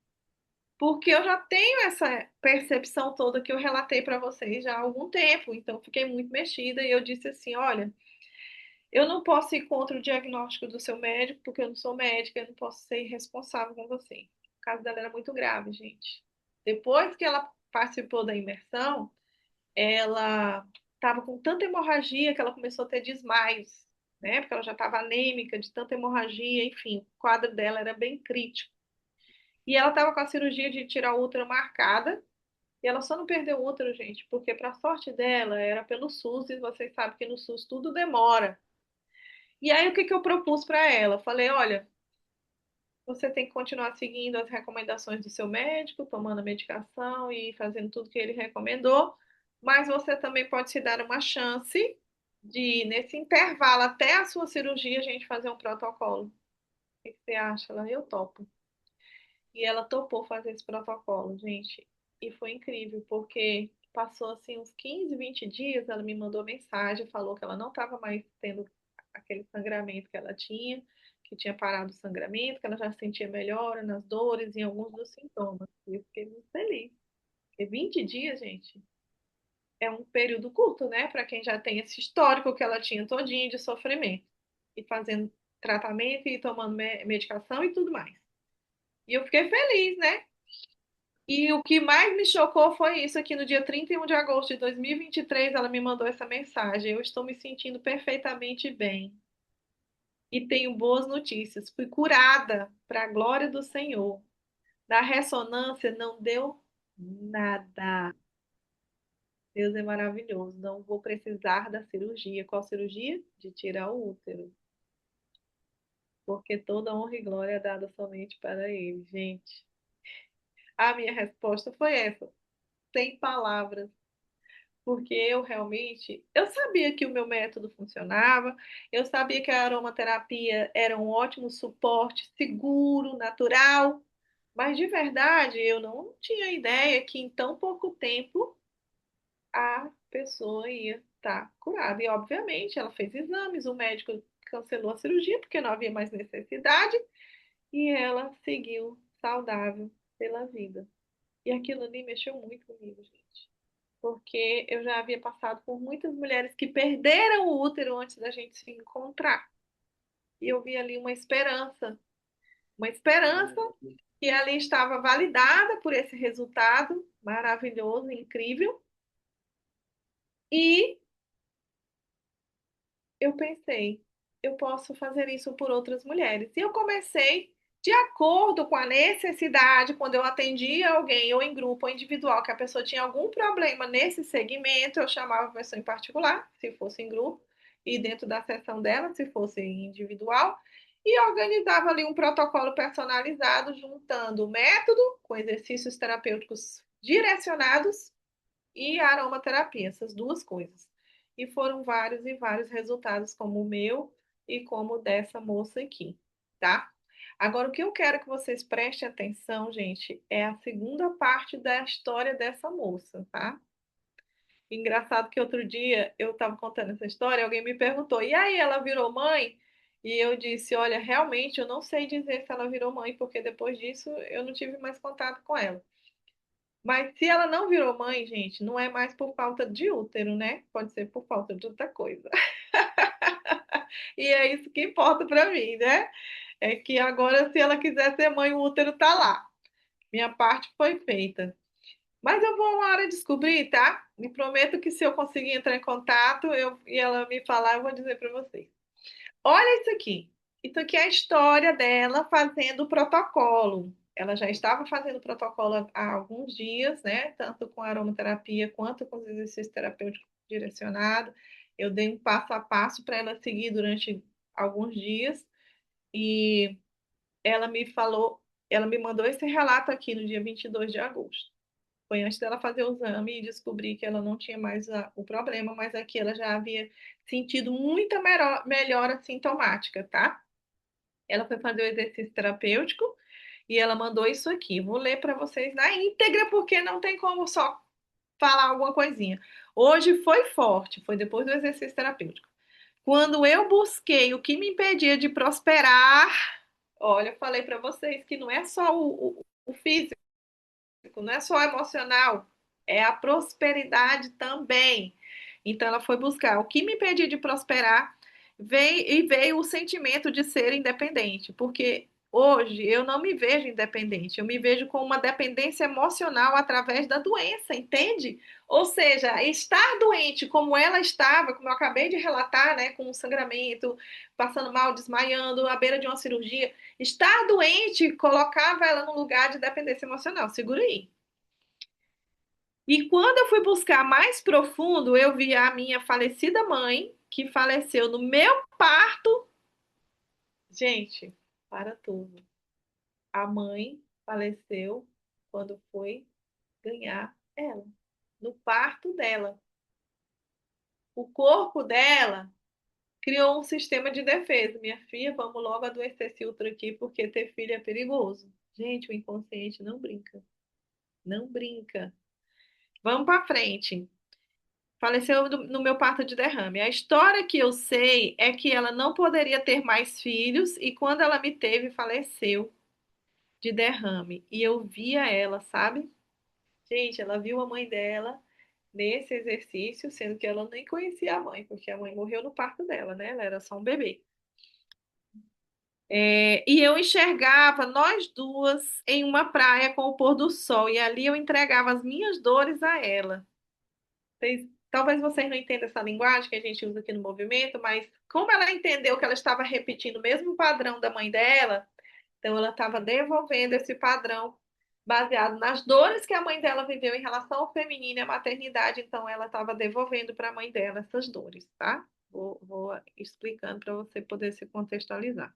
porque eu já tenho essa percepção toda que eu relatei para vocês já há algum tempo. Então, eu fiquei muito mexida e eu disse assim: olha, eu não posso ir contra o diagnóstico do seu médico, porque eu não sou médica, eu não posso ser irresponsável com você. O caso dela era muito grave, gente. Depois que ela participou da imersão, ela estava com tanta hemorragia que ela começou a ter desmaios, né? Porque ela já estava anêmica de tanta hemorragia, enfim, o quadro dela era bem crítico. E ela estava com a cirurgia de tirar o útero marcada, e ela só não perdeu o útero, gente, porque para sorte dela era pelo SUS, e vocês sabem que no SUS tudo demora. E aí o que que eu propus para ela? Falei, olha, você tem que continuar seguindo as recomendações do seu médico, tomando a medicação e fazendo tudo que ele recomendou, mas você também pode se dar uma chance de, nesse intervalo até a sua cirurgia, a gente fazer um protocolo. O que você acha? Ela, eu topo. E ela topou fazer esse protocolo, gente. E foi incrível, porque passou assim uns 15, 20 dias, ela me mandou mensagem, falou que ela não estava mais tendo aquele sangramento que ela tinha, que tinha parado o sangramento, que ela já sentia melhora nas dores e em alguns dos sintomas. E eu fiquei muito feliz. Porque 20 dias, gente, é um período curto, né? Para quem já tem esse histórico que ela tinha todinho de sofrimento. E fazendo tratamento e tomando medicação e tudo mais. E eu fiquei feliz, né? E o que mais me chocou foi isso aqui no dia 31 de agosto de 2023, ela me mandou essa mensagem. Eu estou me sentindo perfeitamente bem e tenho boas notícias. Fui curada para a glória do Senhor. Na ressonância não deu nada. Deus é maravilhoso. Não vou precisar da cirurgia. Qual cirurgia? De tirar o útero. Porque toda honra e glória é dada somente para Ele, gente. A minha resposta foi essa, sem palavras. Porque eu realmente, eu sabia que o meu método funcionava, eu sabia que a aromaterapia era um ótimo suporte, seguro, natural, mas de verdade eu não tinha ideia que em tão pouco tempo a pessoa ia estar curada. E obviamente ela fez exames, o médico cancelou a cirurgia porque não havia mais necessidade e ela seguiu saudável pela vida. E aquilo ali mexeu muito comigo, gente, porque eu já havia passado por muitas mulheres que perderam o útero antes da gente se encontrar. E eu vi ali uma esperança que ali estava validada por esse resultado maravilhoso, incrível. E eu pensei, eu posso fazer isso por outras mulheres. E eu comecei de acordo com a necessidade, quando eu atendia alguém, ou em grupo, ou individual, que a pessoa tinha algum problema nesse segmento, eu chamava a pessoa em particular, se fosse em grupo, e dentro da sessão dela, se fosse individual. e organizava ali um protocolo personalizado, juntando o método com exercícios terapêuticos direcionados e aromaterapia, essas duas coisas. E foram vários e vários resultados, como o meu e como o dessa moça aqui, tá? Agora, o que eu quero que vocês prestem atenção, gente, é a segunda parte da história dessa moça, tá? Engraçado que outro dia eu estava contando essa história, alguém me perguntou, e aí, ela virou mãe? E eu disse, olha, realmente eu não sei dizer se ela virou mãe, porque depois disso eu não tive mais contato com ela. Mas se ela não virou mãe, gente, não é mais por falta de útero, né? Pode ser por falta de outra coisa. E é isso que importa para mim, né? É que agora, se ela quiser ser mãe, o útero tá lá. Minha parte foi feita. Mas eu vou uma hora descobrir, tá? Me prometo que se eu conseguir entrar em contato e ela me falar, eu vou dizer para vocês. Olha isso aqui. Isso aqui é a história dela fazendo o protocolo. Ela já estava fazendo o protocolo há alguns dias, né? Tanto com a aromaterapia quanto com os exercícios terapêuticos direcionados. Eu dei um passo a passo para ela seguir durante alguns dias e ela me falou, ela me mandou esse relato aqui no dia 22 de agosto. Foi antes dela fazer o exame e descobrir que ela não tinha mais o problema, mas aqui ela já havia sentido muita melhora sintomática, tá? Ela foi fazer o exercício terapêutico e ela mandou isso aqui. Vou ler para vocês na íntegra, porque não tem como só falar alguma coisinha. Hoje foi forte, foi depois do exercício terapêutico. Quando eu busquei o que me impedia de prosperar, olha, eu falei para vocês que não é só o físico, não é só emocional, é a prosperidade também. Então ela foi buscar o que me impedia de prosperar, veio o sentimento de ser independente, porque hoje eu não me vejo independente, eu me vejo com uma dependência emocional através da doença, entende? Ou seja, estar doente como ela estava, como eu acabei de relatar, né, com um sangramento, passando mal, desmaiando, à beira de uma cirurgia, estar doente colocava ela num lugar de dependência emocional. Segura aí. E quando eu fui buscar mais profundo, eu vi a minha falecida mãe, que faleceu no meu parto. Gente, para tudo. A mãe faleceu quando foi ganhar ela, no parto dela. O corpo dela criou um sistema de defesa. Minha filha, vamos logo adoecer esse útero aqui, porque ter filho é perigoso. Gente, o inconsciente não brinca. Não brinca. Vamos para frente. Faleceu no meu parto de derrame. A história que eu sei é que ela não poderia ter mais filhos e quando ela me teve, faleceu de derrame. E eu via ela, sabe? Gente, ela viu a mãe dela nesse exercício, sendo que ela nem conhecia a mãe, porque a mãe morreu no parto dela, né? Ela era só um bebê. E eu enxergava nós duas em uma praia com o pôr do sol, e ali eu entregava as minhas dores a ela. Talvez vocês não entendam essa linguagem que a gente usa aqui no movimento, mas como ela entendeu que ela estava repetindo o mesmo padrão da mãe dela, então ela estava devolvendo esse padrão baseado nas dores que a mãe dela viveu em relação ao feminino e à maternidade, então ela estava devolvendo para a mãe dela essas dores, tá? Vou explicando para você poder se contextualizar.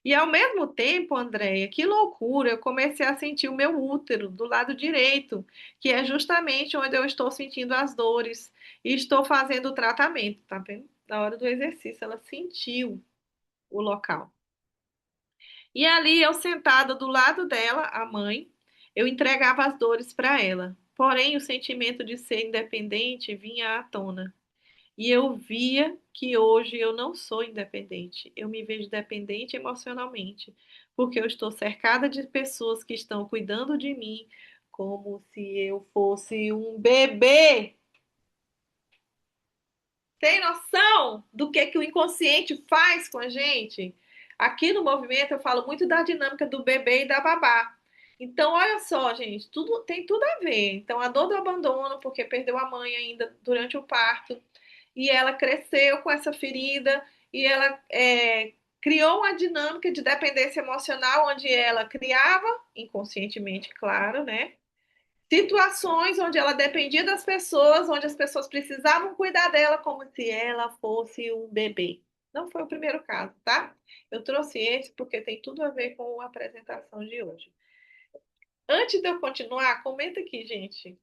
E ao mesmo tempo, Andréia, que loucura, eu comecei a sentir o meu útero do lado direito, que é justamente onde eu estou sentindo as dores e estou fazendo o tratamento, tá vendo? Na hora do exercício, ela sentiu o local. E ali eu sentada do lado dela, a mãe, eu entregava as dores para ela. Porém, o sentimento de ser independente vinha à tona. E eu via que hoje eu não sou independente. Eu me vejo dependente emocionalmente, porque eu estou cercada de pessoas que estão cuidando de mim como se eu fosse um bebê. Tem noção do que o inconsciente faz com a gente? Aqui no movimento eu falo muito da dinâmica do bebê e da babá. Então, olha só, gente, tudo tem tudo a ver. Então, a dor do abandono, porque perdeu a mãe ainda durante o parto, e ela cresceu com essa ferida, e ela criou uma dinâmica de dependência emocional, onde ela criava, inconscientemente, claro, né? Situações onde ela dependia das pessoas, onde as pessoas precisavam cuidar dela como se ela fosse um bebê. Não foi o primeiro caso, tá? Eu trouxe esse porque tem tudo a ver com a apresentação de hoje. Antes de eu continuar, comenta aqui, gente.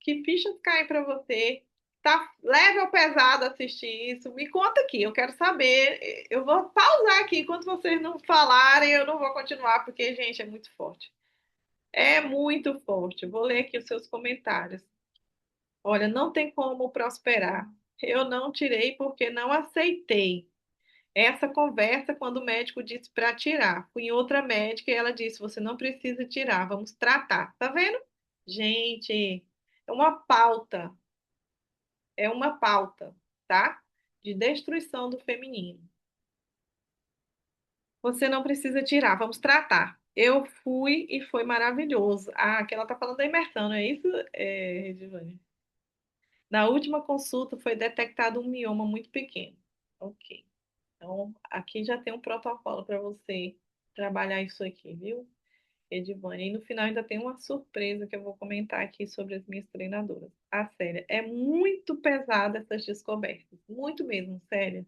Que fichas caem para você? Tá leve ou pesado assistir isso? Me conta aqui, eu quero saber. Eu vou pausar aqui enquanto vocês não falarem, eu não vou continuar, porque, gente, é muito forte. É muito forte. Vou ler aqui os seus comentários. Olha, não tem como prosperar. Eu não tirei porque não aceitei. Essa conversa quando o médico disse para tirar. Fui em outra médica e ela disse: você não precisa tirar, vamos tratar. Tá vendo? Gente, é uma pauta, é uma pauta, tá? De destruição do feminino. Você não precisa tirar, vamos tratar. Eu fui e foi maravilhoso. Ah, que ela tá falando da imersão, não é isso, Redivane? Na última consulta foi detectado um mioma muito pequeno. Ok. Então, aqui já tem um protocolo para você trabalhar isso aqui, viu, Edivane? E no final ainda tem uma surpresa que eu vou comentar aqui sobre as minhas treinadoras. A séria, é muito pesada essas descobertas. Muito mesmo, sério.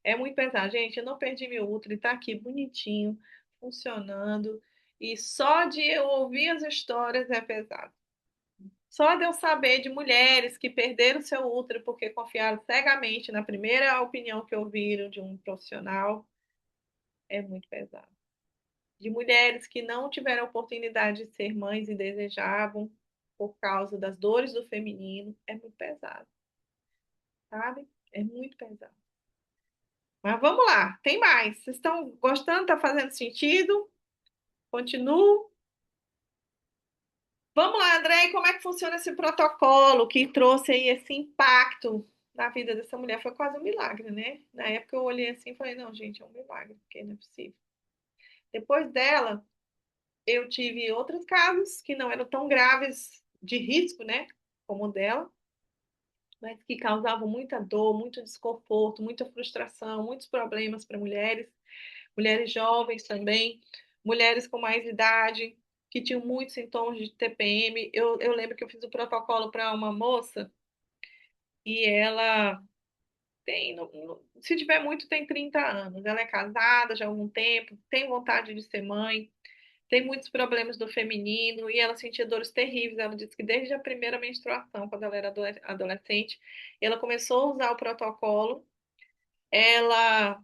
É muito pesado. Gente, eu não perdi meu útero, ele tá aqui bonitinho, funcionando. E só de eu ouvir as histórias é pesado. Só de eu saber de mulheres que perderam seu útero porque confiaram cegamente na primeira opinião que ouviram de um profissional é muito pesado. De mulheres que não tiveram a oportunidade de ser mães e desejavam por causa das dores do feminino, é muito pesado, sabe? É muito pesado. Mas vamos lá, tem mais. Vocês estão gostando? Tá fazendo sentido? Continuo. Vamos lá, André, e como é que funciona esse protocolo que trouxe aí esse impacto na vida dessa mulher? Foi quase um milagre, né? Na época eu olhei assim e falei, não, gente, é um milagre, porque não é possível. Depois dela, eu tive outros casos que não eram tão graves de risco, né? Como o dela, mas que causavam muita dor, muito desconforto, muita frustração, muitos problemas para mulheres, mulheres jovens também, mulheres com mais idade, que tinham muitos sintomas de TPM. Eu lembro que eu fiz o protocolo para uma moça e ela tem, se tiver muito, tem 30 anos. Ela é casada já há algum tempo, tem vontade de ser mãe, tem muitos problemas do feminino e ela sentia dores terríveis. Ela disse que desde a primeira menstruação, quando ela era adolescente, ela começou a usar o protocolo. Ela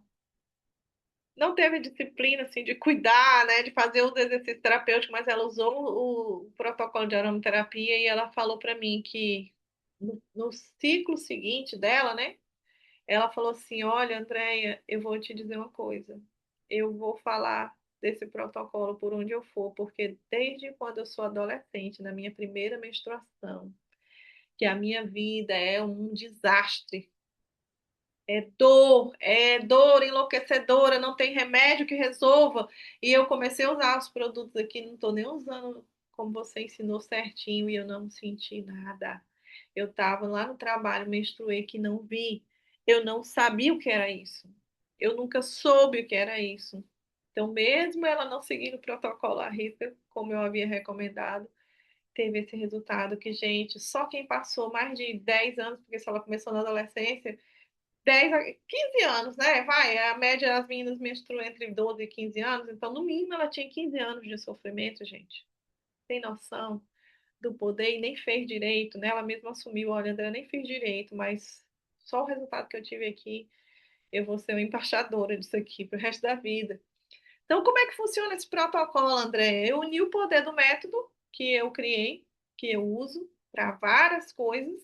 não teve disciplina assim de cuidar, né, de fazer os exercícios terapêuticos, mas ela usou o protocolo de aromaterapia e ela falou para mim que no ciclo seguinte dela, né, ela falou assim: olha, Andréia, eu vou te dizer uma coisa. Eu vou falar desse protocolo por onde eu for, porque desde quando eu sou adolescente, na minha primeira menstruação, que a minha vida é um desastre. É dor enlouquecedora, não tem remédio que resolva. E eu comecei a usar os produtos aqui, não estou nem usando como você ensinou certinho e eu não senti nada. Eu estava lá no trabalho, menstruei que não vi. Eu não sabia o que era isso. Eu nunca soube o que era isso. Então, mesmo ela não seguindo o protocolo à risca, como eu havia recomendado, teve esse resultado que, gente, só quem passou mais de 10 anos, porque se ela começou na adolescência, 10 a 15 anos, né? Vai, a média das meninas menstruam entre 12 e 15 anos, então, no mínimo, ela tinha 15 anos de sofrimento, gente. Tem noção do poder e nem fez direito, né? Ela mesma assumiu, olha, André, nem fiz direito, mas só o resultado que eu tive aqui, eu vou ser uma embaixadora disso aqui pro resto da vida. Então, como é que funciona esse protocolo, André? Eu uni o poder do método que eu criei, que eu uso para várias coisas,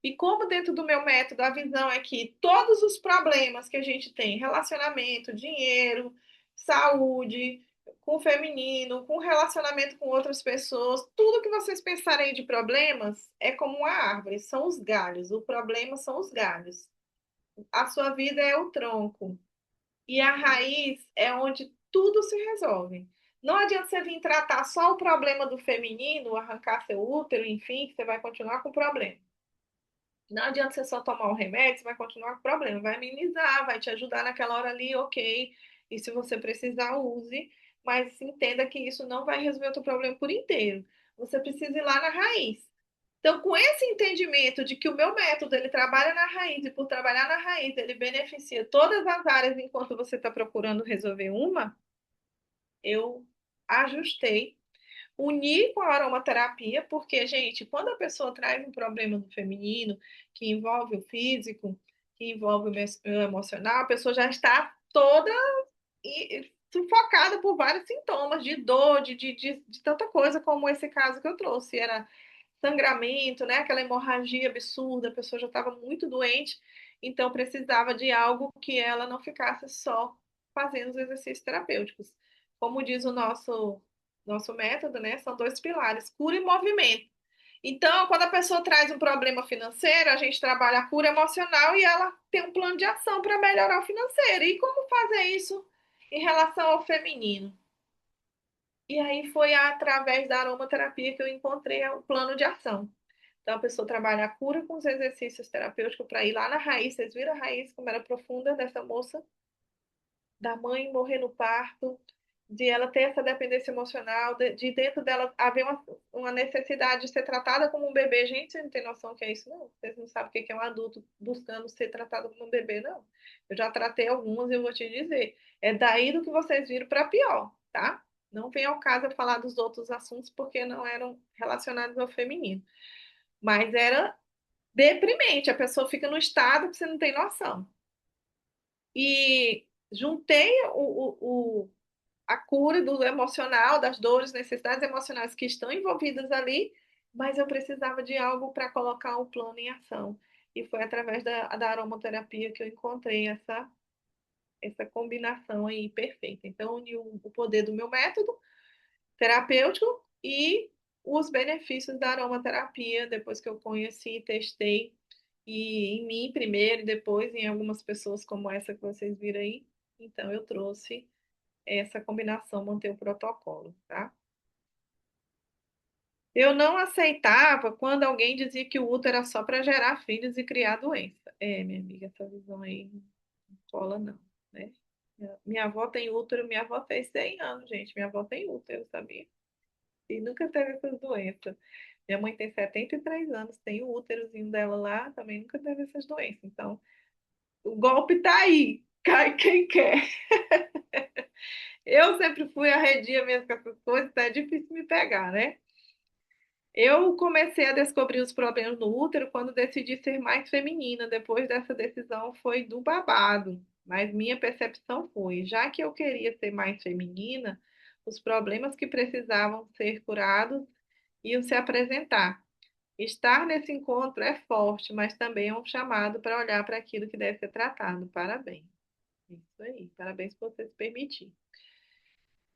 e como dentro do meu método a visão é que todos os problemas que a gente tem, relacionamento, dinheiro, saúde, com o feminino, com relacionamento com outras pessoas, tudo que vocês pensarem de problemas é como uma árvore, são os galhos. O problema são os galhos. A sua vida é o tronco. E a raiz é onde tudo se resolve. Não adianta você vir tratar só o problema do feminino, arrancar seu útero, enfim, que você vai continuar com o problema. Não adianta você só tomar o remédio, você vai continuar com o problema. Vai amenizar, vai te ajudar naquela hora ali, ok. E se você precisar, use. Mas entenda que isso não vai resolver o teu problema por inteiro. Você precisa ir lá na raiz. Então, com esse entendimento de que o meu método ele trabalha na raiz e por trabalhar na raiz ele beneficia todas as áreas enquanto você está procurando resolver uma, eu ajustei, uni com a aromaterapia, porque, gente, quando a pessoa traz um problema no feminino que envolve o físico, que envolve o emocional, a pessoa já está toda sufocada por vários sintomas de dor, de tanta coisa como esse caso que eu trouxe. Era sangramento, né? Aquela hemorragia absurda, a pessoa já estava muito doente, então precisava de algo que ela não ficasse só fazendo os exercícios terapêuticos. Como diz o nosso método, né? São dois pilares, cura e movimento. Então, quando a pessoa traz um problema financeiro, a gente trabalha a cura emocional e ela tem um plano de ação para melhorar o financeiro. E como fazer isso em relação ao feminino? E aí foi através da aromaterapia que eu encontrei o plano de ação. Então, a pessoa trabalha a cura com os exercícios terapêuticos para ir lá na raiz. Vocês viram a raiz como era profunda dessa moça? Da mãe morrer no parto, de ela ter essa dependência emocional, de dentro dela haver uma necessidade de ser tratada como um bebê. Gente, você não tem noção do que é isso, não. Vocês não sabem o que é um adulto buscando ser tratado como um bebê, não. Eu já tratei algumas e eu vou te dizer. É daí do que vocês viram para pior, tá? Não vem ao caso eu falar dos outros assuntos porque não eram relacionados ao feminino. Mas era deprimente, a pessoa fica no estado que você não tem noção. E juntei a cura do emocional, das dores, necessidades emocionais que estão envolvidas ali, mas eu precisava de algo para colocar o plano em ação. E foi através da aromaterapia que eu encontrei essa combinação aí perfeita. Então, uni o poder do meu método terapêutico e os benefícios da aromaterapia, depois que eu conheci, testei, e em mim primeiro e depois em algumas pessoas como essa que vocês viram aí. Então, eu trouxe essa combinação, manter o protocolo, tá? Eu não aceitava quando alguém dizia que o útero era só para gerar filhos e criar doença. É, minha amiga, essa visão aí não cola, não, né? Minha avó tem útero, minha avó fez 100 anos, gente. Minha avó tem útero, sabia? E nunca teve essas doenças. Minha mãe tem 73 anos, tem o úterozinho dela lá, também nunca teve essas doenças. Então, o golpe tá aí, cai quem quer. Eu sempre fui arredia mesmo com essas coisas, então é difícil me pegar, né? Eu comecei a descobrir os problemas no útero quando decidi ser mais feminina. Depois dessa decisão foi do babado, mas minha percepção foi, já que eu queria ser mais feminina, os problemas que precisavam ser curados iam se apresentar. Estar nesse encontro é forte, mas também é um chamado para olhar para aquilo que deve ser tratado. Parabéns. Isso aí. Parabéns por você se permitir.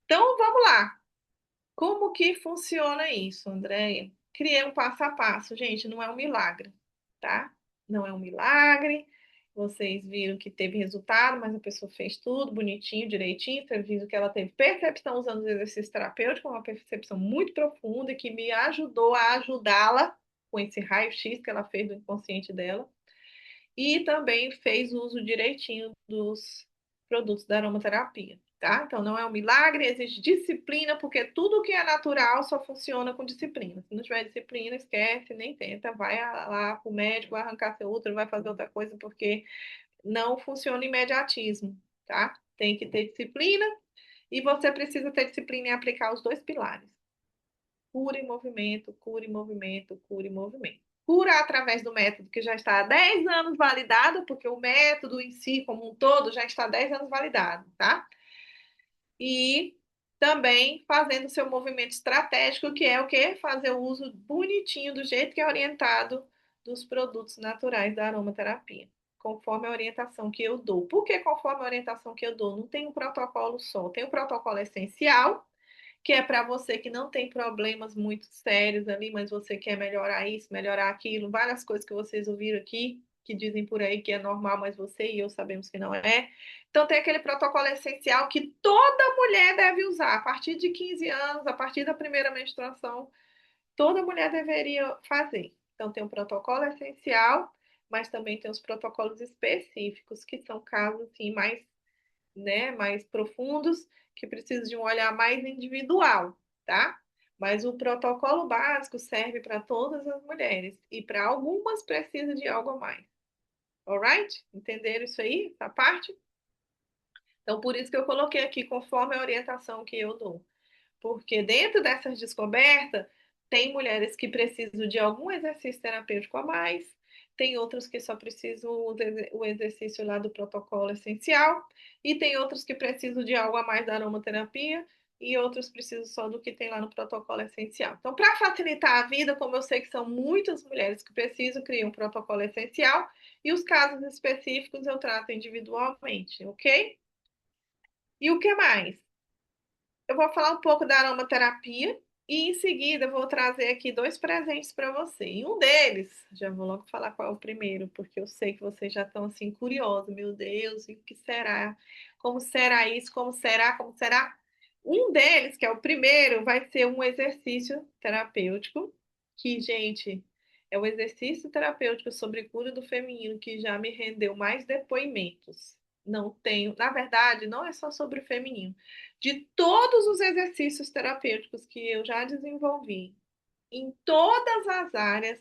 Então, vamos lá. Como que funciona isso, Andréia? Criei um passo a passo. Gente, não é um milagre, tá? Não é um milagre. Vocês viram que teve resultado, mas a pessoa fez tudo bonitinho, direitinho. Vocês viram que ela teve percepção usando os exercícios terapêuticos, uma percepção muito profunda e que me ajudou a ajudá-la com esse raio-x que ela fez do inconsciente dela. E também fez uso direitinho dos produtos da aromaterapia, tá? Então não é um milagre, exige disciplina, porque tudo que é natural só funciona com disciplina. Se não tiver disciplina, esquece, nem tenta, vai lá pro médico, vai arrancar seu útero, vai fazer outra coisa, porque não funciona imediatismo, tá? Tem que ter disciplina e você precisa ter disciplina em aplicar os dois pilares. Cura e movimento, cura e movimento, cura e movimento. Cura através do método que já está há 10 anos validado, porque o método em si, como um todo, já está há 10 anos validado, tá? E também fazendo seu movimento estratégico, que é o quê? Fazer o uso bonitinho, do jeito que é orientado, dos produtos naturais da aromaterapia, conforme a orientação que eu dou. Por que conforme a orientação que eu dou? Não tem um protocolo só, tem um protocolo essencial, que é para você que não tem problemas muito sérios ali, mas você quer melhorar isso, melhorar aquilo, várias coisas que vocês ouviram aqui, que dizem por aí que é normal, mas você e eu sabemos que não é. Então, tem aquele protocolo essencial que toda mulher deve usar, a partir de 15 anos, a partir da primeira menstruação, toda mulher deveria fazer. Então, tem o protocolo essencial, mas também tem os protocolos específicos, que são casos assim, mais, né, mais profundos, que precisam de um olhar mais individual, tá? Mas o protocolo básico serve para todas as mulheres e para algumas precisa de algo a mais. Alright? Entenderam isso aí? Essa parte? Então, por isso que eu coloquei aqui conforme a orientação que eu dou. Porque dentro dessas descobertas, tem mulheres que precisam de algum exercício terapêutico a mais, tem outras que só precisam o exercício lá do protocolo essencial, e tem outros que precisam de algo a mais da aromaterapia, e outros precisam só do que tem lá no protocolo essencial. Então, para facilitar a vida, como eu sei que são muitas mulheres que precisam, criar um protocolo essencial, e os casos específicos eu trato individualmente, ok? E o que mais? Eu vou falar um pouco da aromaterapia e em seguida eu vou trazer aqui dois presentes para você. E um deles, já vou logo falar qual é o primeiro, porque eu sei que vocês já estão assim curiosos. Meu Deus, e o que será? Como será isso? Como será? Como será? Um deles, que é o primeiro, vai ser um exercício terapêutico, que, gente, é o exercício terapêutico sobre cura do feminino que já me rendeu mais depoimentos. Não tenho, na verdade, não é só sobre o feminino. De todos os exercícios terapêuticos que eu já desenvolvi, em todas as áreas,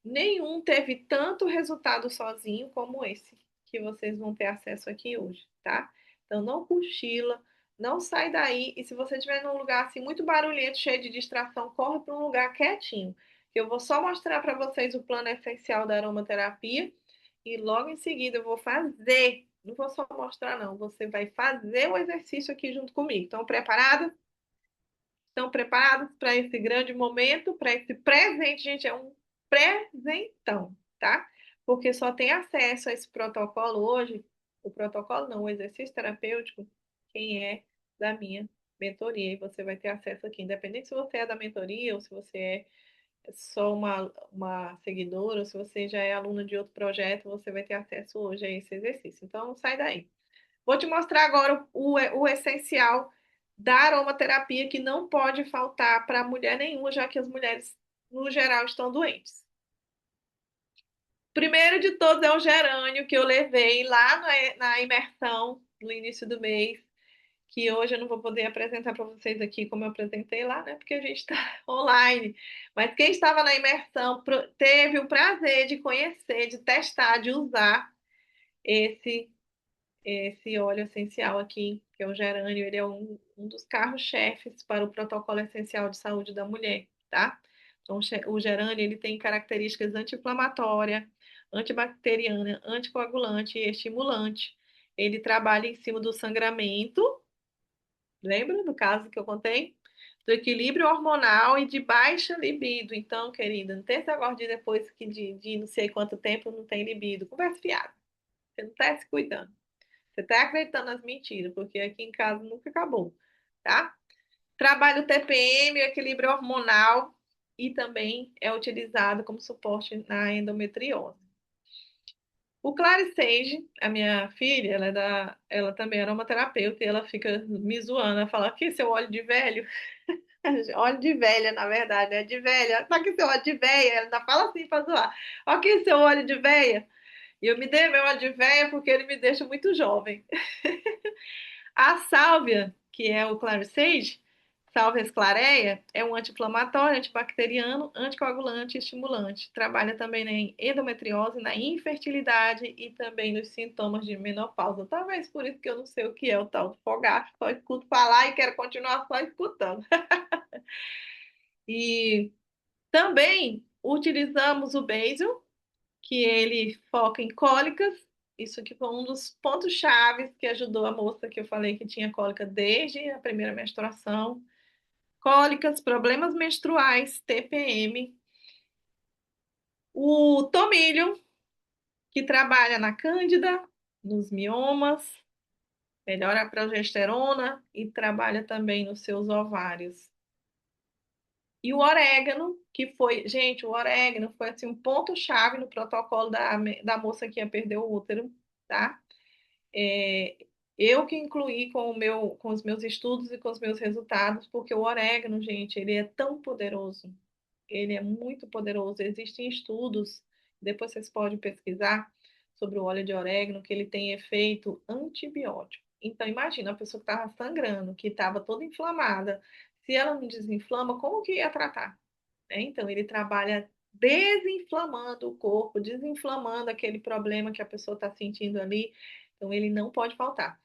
nenhum teve tanto resultado sozinho como esse que vocês vão ter acesso aqui hoje, tá? Então não cochila, não sai daí e se você estiver num lugar assim muito barulhento, cheio de distração, corre para um lugar quietinho, que eu vou só mostrar para vocês o plano essencial da aromaterapia e logo em seguida eu vou fazer, não vou só mostrar não, você vai fazer o exercício aqui junto comigo. Estão preparados? Estão preparados para esse grande momento, para esse presente, gente? É um presentão, tá? Porque só tem acesso a esse protocolo hoje, o protocolo não, o exercício terapêutico, quem é da minha mentoria. E você vai ter acesso aqui, independente se você é da mentoria ou se você é só uma seguidora, ou se você já é aluna de outro projeto, você vai ter acesso hoje a esse exercício. Então, não sai daí. Vou te mostrar agora o essencial da aromaterapia que não pode faltar para mulher nenhuma, já que as mulheres, no geral, estão doentes. Primeiro de todos é o gerânio que eu levei lá na imersão no início do mês, que hoje eu não vou poder apresentar para vocês aqui como eu apresentei lá, né? Porque a gente está online. Mas quem estava na imersão teve o prazer de conhecer, de testar, de usar esse esse óleo essencial aqui, que é o gerânio, ele é um dos carros-chefes para o protocolo essencial de saúde da mulher, tá? Então, o gerânio, ele tem características anti-inflamatória, antibacteriana, anticoagulante e estimulante. Ele trabalha em cima do sangramento, lembra do caso que eu contei? Do equilíbrio hormonal e de baixa libido. Então, querida, não tem esse negócio de depois que de não sei quanto tempo não tem libido. Conversa fiada. Você não está se cuidando. Você está acreditando nas mentiras, porque aqui em casa nunca acabou, tá? Trabalha o TPM, o equilíbrio hormonal, e também é utilizado como suporte na endometriose. O Clarisage, a minha filha, ela também é aromaterapeuta e ela fica me zoando, ela fala, aqui seu óleo de velho, óleo de velha, na verdade, é de velha, tá aqui seu óleo de velha, ela ainda fala assim pra zoar, aqui seu óleo de velha, e eu me dei meu óleo de velha porque ele me deixa muito jovem. A sálvia, que é o Clarisage, Sálvia esclareia, é um anti-inflamatório, antibacteriano, anticoagulante e estimulante. Trabalha também na endometriose, na infertilidade e também nos sintomas de menopausa. Talvez por isso que eu não sei o que é o tal do fogacho, só escuto falar e quero continuar só escutando. E também utilizamos o basil, que ele foca em cólicas. Isso aqui foi um dos pontos chaves que ajudou a moça que eu falei que tinha cólica desde a primeira menstruação. Cólicas, problemas menstruais, TPM. O tomilho, que trabalha na cândida, nos miomas, melhora a progesterona e trabalha também nos seus ovários. E o orégano, que foi, gente, o orégano foi assim um ponto-chave no protocolo da moça que ia perder o útero, tá? É, eu que incluí com os meus estudos e com os meus resultados, porque o orégano, gente, ele é tão poderoso. Ele é muito poderoso. Existem estudos, depois vocês podem pesquisar sobre o óleo de orégano, que ele tem efeito antibiótico. Então, imagina a pessoa que estava sangrando, que estava toda inflamada. Se ela não desinflama, como que ia tratar? Né? Então, ele trabalha desinflamando o corpo, desinflamando aquele problema que a pessoa está sentindo ali. Então, ele não pode faltar.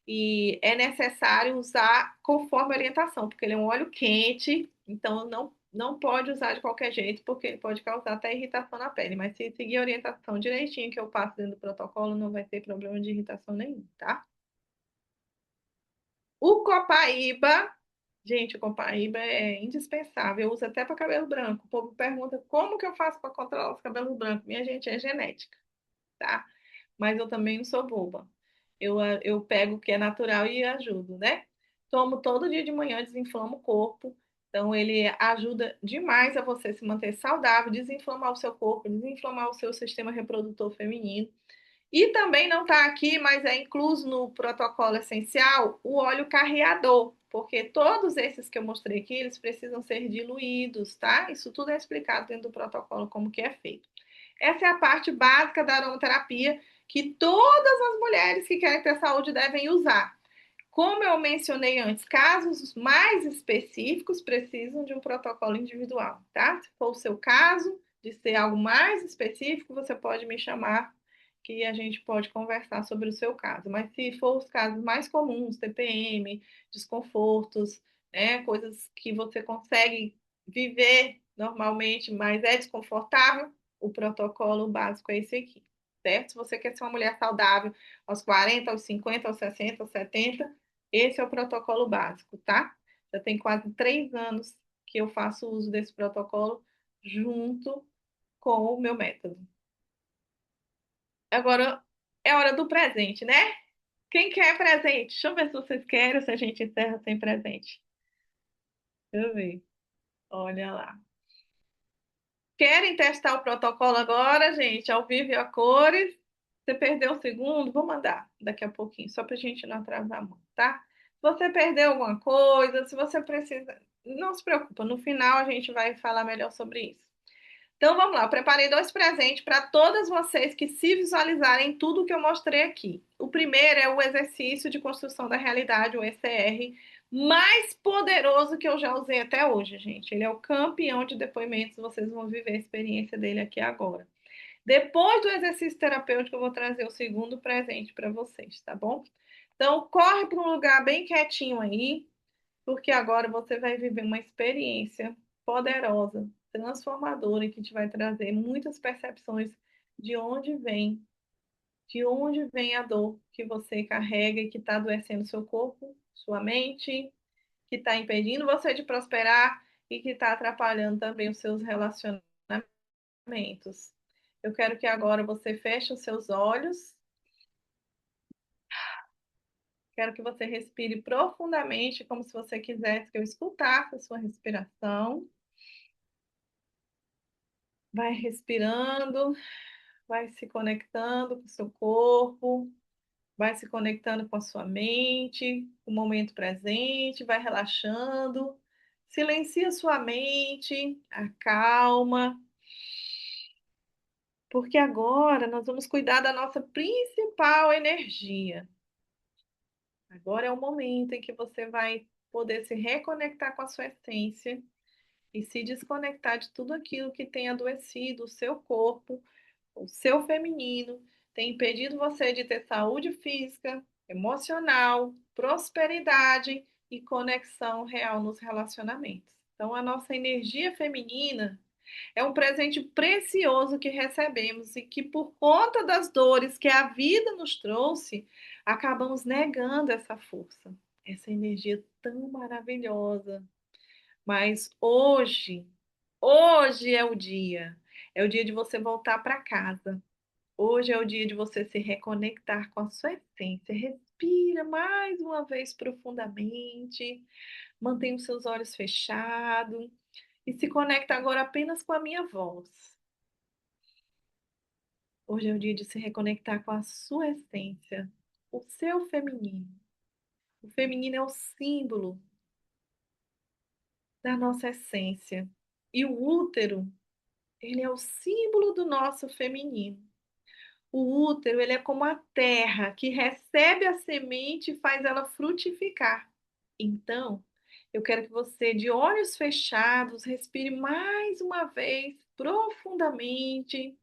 E é necessário usar conforme a orientação, porque ele é um óleo quente, então não pode usar de qualquer jeito, porque ele pode causar até irritação na pele. Mas se seguir a orientação direitinho que eu passo dentro do protocolo, não vai ter problema de irritação nenhum, tá? O Copaíba, gente, o Copaíba é indispensável. Eu uso até para cabelo branco. O povo pergunta como que eu faço para controlar os cabelos brancos. Minha gente, é genética, tá? Mas eu também não sou boba. Eu pego o que é natural e ajudo, né? Tomo todo dia de manhã, desinflamo o corpo. Então, ele ajuda demais a você se manter saudável, desinflamar o seu corpo, desinflamar o seu sistema reprodutor feminino. E também não está aqui, mas é incluso no protocolo essencial, o óleo carreador, porque todos esses que eu mostrei aqui, eles precisam ser diluídos, tá? Isso tudo é explicado dentro do protocolo como que é feito. Essa é a parte básica da aromaterapia que todas as mulheres que querem ter saúde devem usar. Como eu mencionei antes, casos mais específicos precisam de um protocolo individual, tá? Se for o seu caso, de ser algo mais específico, você pode me chamar que a gente pode conversar sobre o seu caso. Mas se for os casos mais comuns, TPM, desconfortos, né, coisas que você consegue viver normalmente, mas é desconfortável, o protocolo básico é esse aqui, certo? Se você quer ser uma mulher saudável aos 40, aos 50, aos 60, aos 70, esse é o protocolo básico, tá? Já tem quase 3 anos que eu faço uso desse protocolo junto com o meu método. Agora é hora do presente, né? Quem quer presente? Deixa eu ver se vocês querem ou se a gente encerra sem presente. Deixa eu ver. Olha lá. Querem testar o protocolo agora, gente? Ao vivo e a cores? Você perdeu um segundo? Vou mandar daqui a pouquinho, só para a gente não atrasar muito, tá? Se você perdeu alguma coisa, se você precisa, não se preocupa, no final a gente vai falar melhor sobre isso. Então vamos lá, eu preparei 2 presentes para todas vocês que se visualizarem tudo que eu mostrei aqui. O primeiro é o exercício de construção da realidade, o ECR, mais poderoso que eu já usei até hoje, gente. Ele é o campeão de depoimentos, vocês vão viver a experiência dele aqui agora. Depois do exercício terapêutico, eu vou trazer o segundo presente para vocês, tá bom? Então, corre para um lugar bem quietinho aí, porque agora você vai viver uma experiência poderosa, transformadora, que te vai trazer muitas percepções de de onde vem a dor que você carrega e que está adoecendo seu corpo, sua mente, que está impedindo você de prosperar e que está atrapalhando também os seus relacionamentos. Eu quero que agora você feche os seus olhos. Quero que você respire profundamente, como se você quisesse que eu escutasse a sua respiração. Vai respirando, vai se conectando com o seu corpo, vai se conectando com a sua mente, com o momento presente, vai relaxando. Silencia sua mente, acalma, porque agora nós vamos cuidar da nossa principal energia. Agora é o momento em que você vai poder se reconectar com a sua essência e se desconectar de tudo aquilo que tem adoecido o seu corpo, o seu feminino, tem impedido você de ter saúde física, emocional, prosperidade e conexão real nos relacionamentos. Então, a nossa energia feminina é um presente precioso que recebemos e que, por conta das dores que a vida nos trouxe, acabamos negando essa força, essa energia tão maravilhosa. Mas hoje é o dia de você voltar para casa. Hoje é o dia de você se reconectar com a sua essência. Respira mais uma vez profundamente, mantenha os seus olhos fechados e se conecta agora apenas com a minha voz. Hoje é o dia de se reconectar com a sua essência, o seu feminino. O feminino é o símbolo da nossa essência. E o útero, ele é o símbolo do nosso feminino. O útero, ele é como a terra que recebe a semente e faz ela frutificar. Então, Eu quero que você, de olhos fechados, respire mais uma vez profundamente,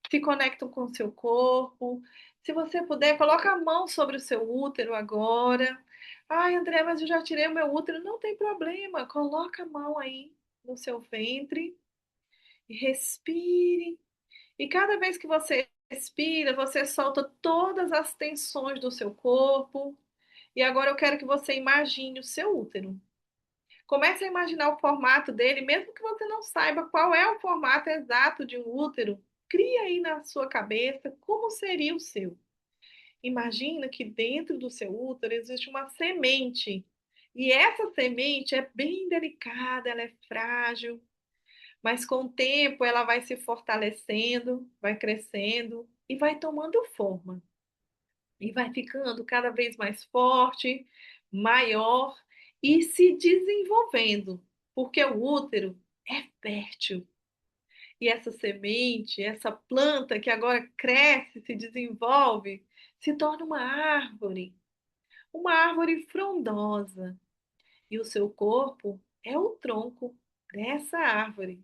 se conecta com o seu corpo. Se você puder, coloca a mão sobre o seu útero agora. Ai, André, mas eu já tirei o meu útero. Não tem problema, coloca a mão aí no seu ventre e respire. E cada vez que você respira, você solta todas as tensões do seu corpo. E agora eu quero que você imagine o seu útero. Comece a imaginar o formato dele, mesmo que você não saiba qual é o formato exato de um útero. Cria aí na sua cabeça como seria o seu. Imagina que dentro do seu útero existe uma semente. E essa semente é bem delicada, ela é frágil, mas com o tempo ela vai se fortalecendo, vai crescendo e vai tomando forma. E vai ficando cada vez mais forte, maior e se desenvolvendo, porque o útero é fértil. E essa semente, essa planta que agora cresce, se desenvolve, se torna uma árvore frondosa. E o seu corpo é o tronco dessa árvore.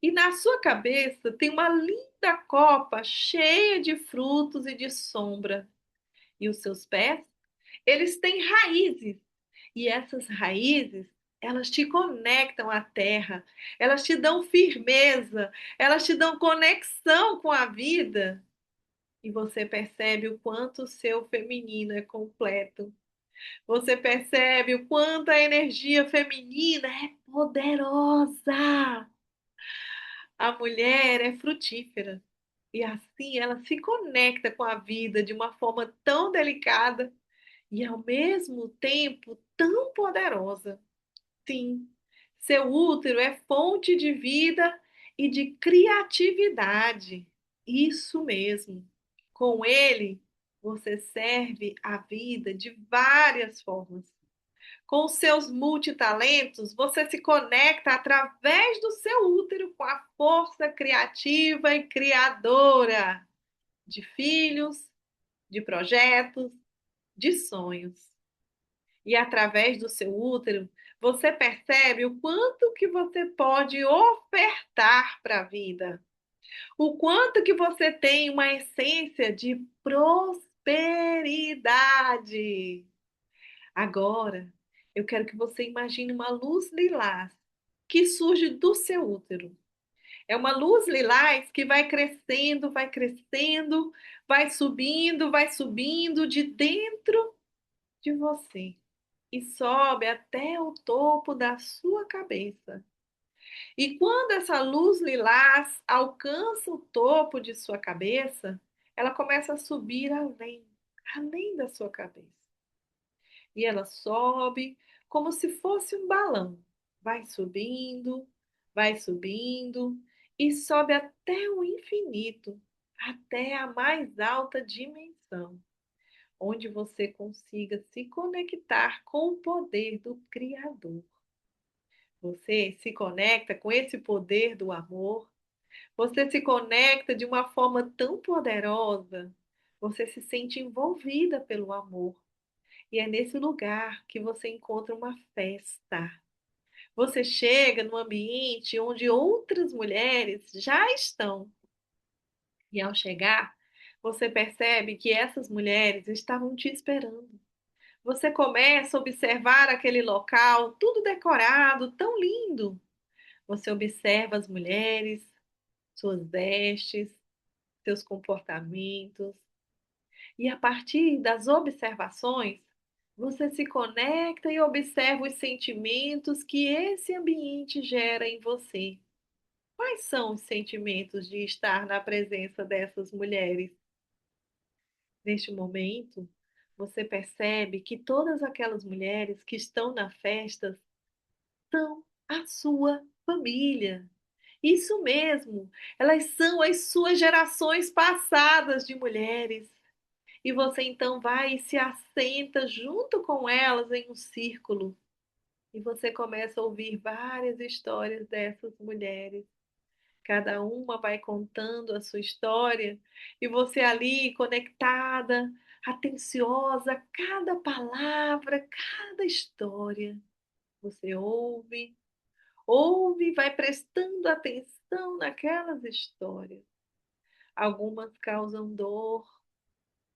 E na sua cabeça tem uma linda copa cheia de frutos e de sombra. E os seus pés, eles têm raízes. E essas raízes, elas te conectam à terra, elas te dão firmeza, elas te dão conexão com a vida. E você percebe o quanto o seu feminino é completo. Você percebe o quanto a energia feminina é poderosa. A mulher é frutífera. E assim ela se conecta com a vida de uma forma tão delicada e ao mesmo tempo tão poderosa. Sim, seu útero é fonte de vida e de criatividade. Isso mesmo. Com ele, você serve a vida de várias formas. Com os seus multitalentos, você se conecta através do seu útero com a força criativa e criadora de filhos, de projetos, de sonhos. E através do seu útero, você percebe o quanto que você pode ofertar para a vida. O quanto que você tem uma essência de prosperidade. Agora, eu quero que você imagine uma luz lilás que surge do seu útero. É uma luz lilás que vai subindo de dentro de você e sobe até o topo da sua cabeça. E quando essa luz lilás alcança o topo de sua cabeça, ela começa a subir além da sua cabeça. E ela sobe como se fosse um balão. Vai subindo e sobe até o infinito, até a mais alta dimensão, onde você consiga se conectar com o poder do Criador. Você se conecta com esse poder do amor, você se conecta de uma forma tão poderosa, você se sente envolvida pelo amor. E é nesse lugar que você encontra uma festa. Você chega num ambiente onde outras mulheres já estão. E ao chegar, você percebe que essas mulheres estavam te esperando. Você começa a observar aquele local, tudo decorado, tão lindo. Você observa as mulheres, suas vestes, seus comportamentos, e a partir das observações, você se conecta e observa os sentimentos que esse ambiente gera em você. Quais são os sentimentos de estar na presença dessas mulheres? Neste momento, você percebe que todas aquelas mulheres que estão na festa são a sua família. Isso mesmo, elas são as suas gerações passadas de mulheres. E você então vai e se assenta junto com elas em um círculo. E você começa a ouvir várias histórias dessas mulheres. Cada uma vai contando a sua história. E você ali conectada, atenciosa a cada palavra, cada história. Você ouve, ouve e vai prestando atenção naquelas histórias. Algumas causam dor,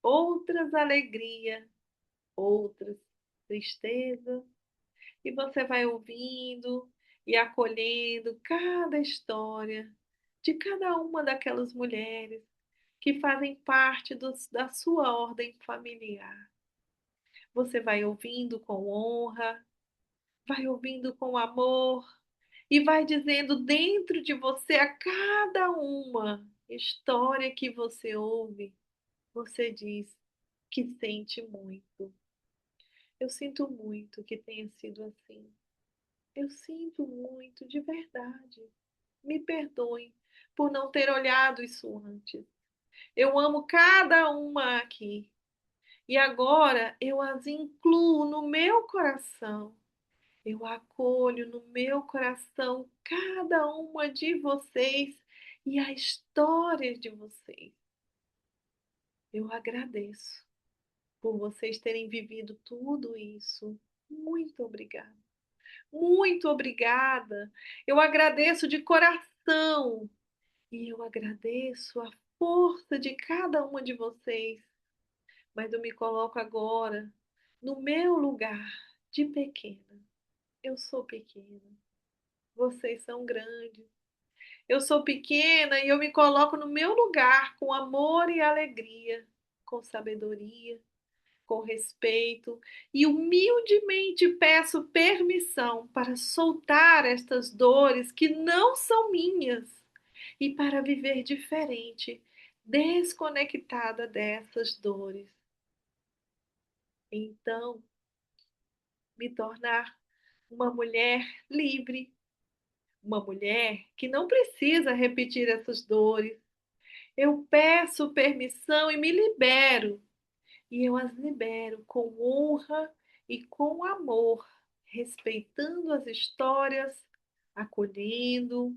outras alegria, outras tristeza. E você vai ouvindo e acolhendo cada história de cada uma daquelas mulheres que fazem parte da sua ordem familiar. Você vai ouvindo com honra, vai ouvindo com amor e vai dizendo dentro de você a cada uma história que você ouve, você diz que sente muito. Eu sinto muito que tenha sido assim. Eu sinto muito, de verdade. Me perdoem por não ter olhado isso antes. Eu amo cada uma aqui. E agora eu as incluo no meu coração. Eu acolho no meu coração cada uma de vocês e a história de vocês. Eu agradeço por vocês terem vivido tudo isso. Muito obrigada. Muito obrigada. Eu agradeço de coração e eu agradeço a força de cada uma de vocês. Mas eu me coloco agora no meu lugar de pequena. Eu sou pequena. Vocês são grandes. Eu sou pequena e eu me coloco no meu lugar com amor e alegria, com sabedoria, com respeito e humildemente peço permissão para soltar estas dores que não são minhas e para viver diferente, desconectada dessas dores. Então, me tornar uma mulher livre, uma mulher que não precisa repetir essas dores. Eu peço permissão e me libero. E eu as libero com honra e com amor, respeitando as histórias, acolhendo,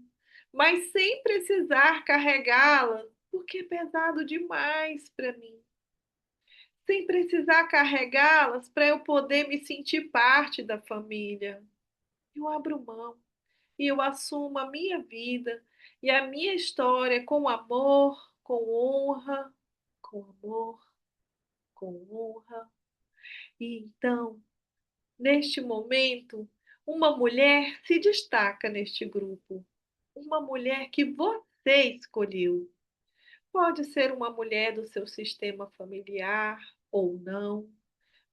mas sem precisar carregá-las, porque é pesado demais para mim. Sem precisar carregá-las para eu poder me sentir parte da família. Eu abro mão e eu assumo a minha vida e a minha história com amor, com honra, com amor, com honra. E então, neste momento, uma mulher se destaca neste grupo. Uma mulher que você escolheu. Pode ser uma mulher do seu sistema familiar ou não.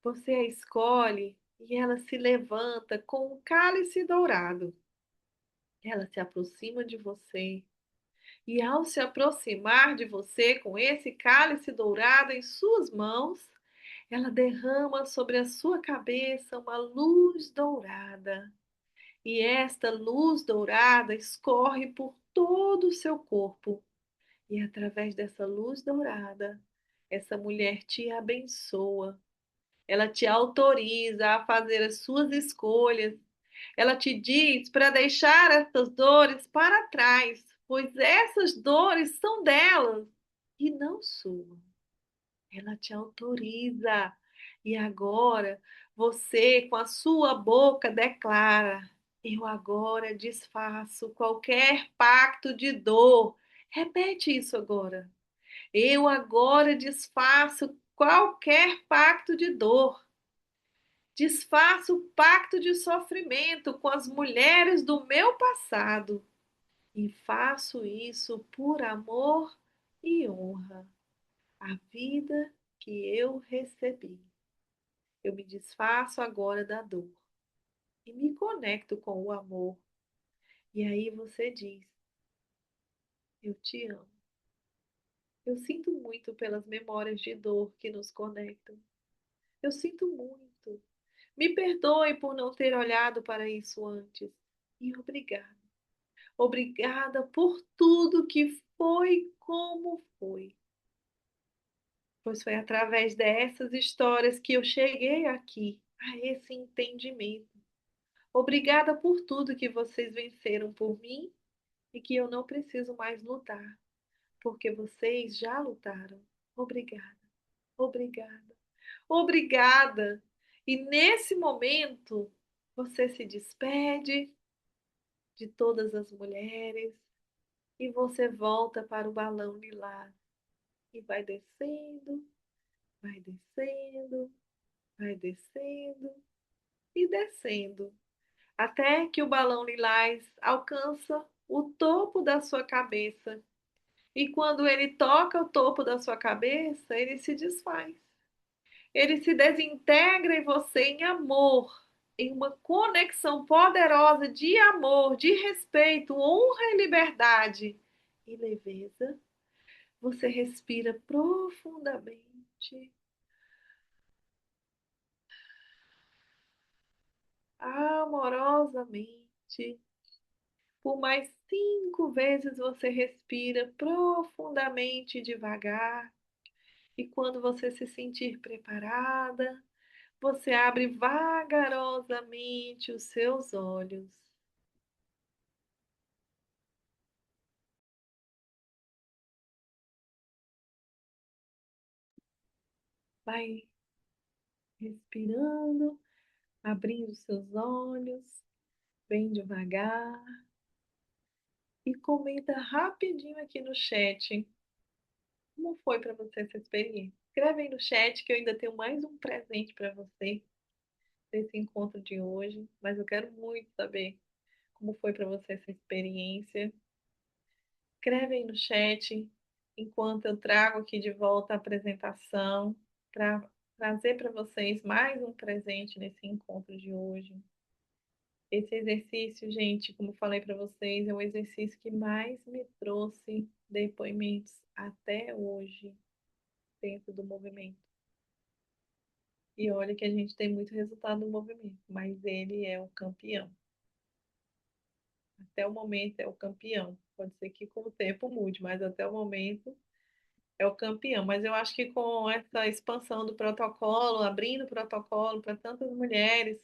Você a escolhe e ela se levanta com um cálice dourado. Ela se aproxima de você. E ao se aproximar de você com esse cálice dourado em suas mãos, ela derrama sobre a sua cabeça uma luz dourada. E esta luz dourada escorre por todo o seu corpo. E através dessa luz dourada, essa mulher te abençoa. Ela te autoriza a fazer as suas escolhas. Ela te diz para deixar essas dores para trás, pois essas dores são delas e não suas. Ela te autoriza. E agora você, com a sua boca, declara: eu agora desfaço qualquer pacto de dor. Repete isso agora. Eu agora desfaço qualquer pacto de dor. Desfaço o pacto de sofrimento com as mulheres do meu passado. E faço isso por amor e honra à vida que eu recebi. Eu me desfaço agora da dor e me conecto com o amor. E aí você diz: eu te amo. Eu sinto muito pelas memórias de dor que nos conectam. Eu sinto muito. Me perdoe por não ter olhado para isso antes. E obrigada. Obrigada por tudo que foi como foi. Pois foi através dessas histórias que eu cheguei aqui, a esse entendimento. Obrigada por tudo que vocês venceram por mim e que eu não preciso mais lutar, porque vocês já lutaram. Obrigada, obrigada, obrigada. E nesse momento, Você se despede de todas as mulheres e você volta para o balão lilás e vai descendo, vai descendo, vai descendo e descendo, até que o balão lilás alcança o topo da sua cabeça. E quando ele toca o topo da sua cabeça, ele se desfaz. Ele se desintegra em você em amor, em uma conexão poderosa de amor, de respeito, honra e liberdade e leveza. Você respira profundamente, amorosamente. Por mais 5 vezes você respira profundamente e devagar. E quando você se sentir preparada, você abre vagarosamente os seus olhos. Vai respirando, abrindo seus olhos, bem devagar. E comenta rapidinho aqui no chat como foi para você essa experiência. Escreve aí no chat que eu ainda tenho mais um presente para você nesse encontro de hoje, mas eu quero muito saber como foi para você essa experiência. Escreve aí no chat enquanto eu trago aqui de volta a apresentação para trazer para vocês mais um presente nesse encontro de hoje. Esse exercício, gente, como falei para vocês, é o exercício que mais me trouxe depoimentos até hoje dentro do movimento. E olha que a gente tem muito resultado no movimento, mas ele é o campeão. Até o momento é o campeão. Pode ser que com o tempo mude, mas até o momento é o campeão. Mas eu acho que com essa expansão do protocolo, abrindo o protocolo para tantas mulheres,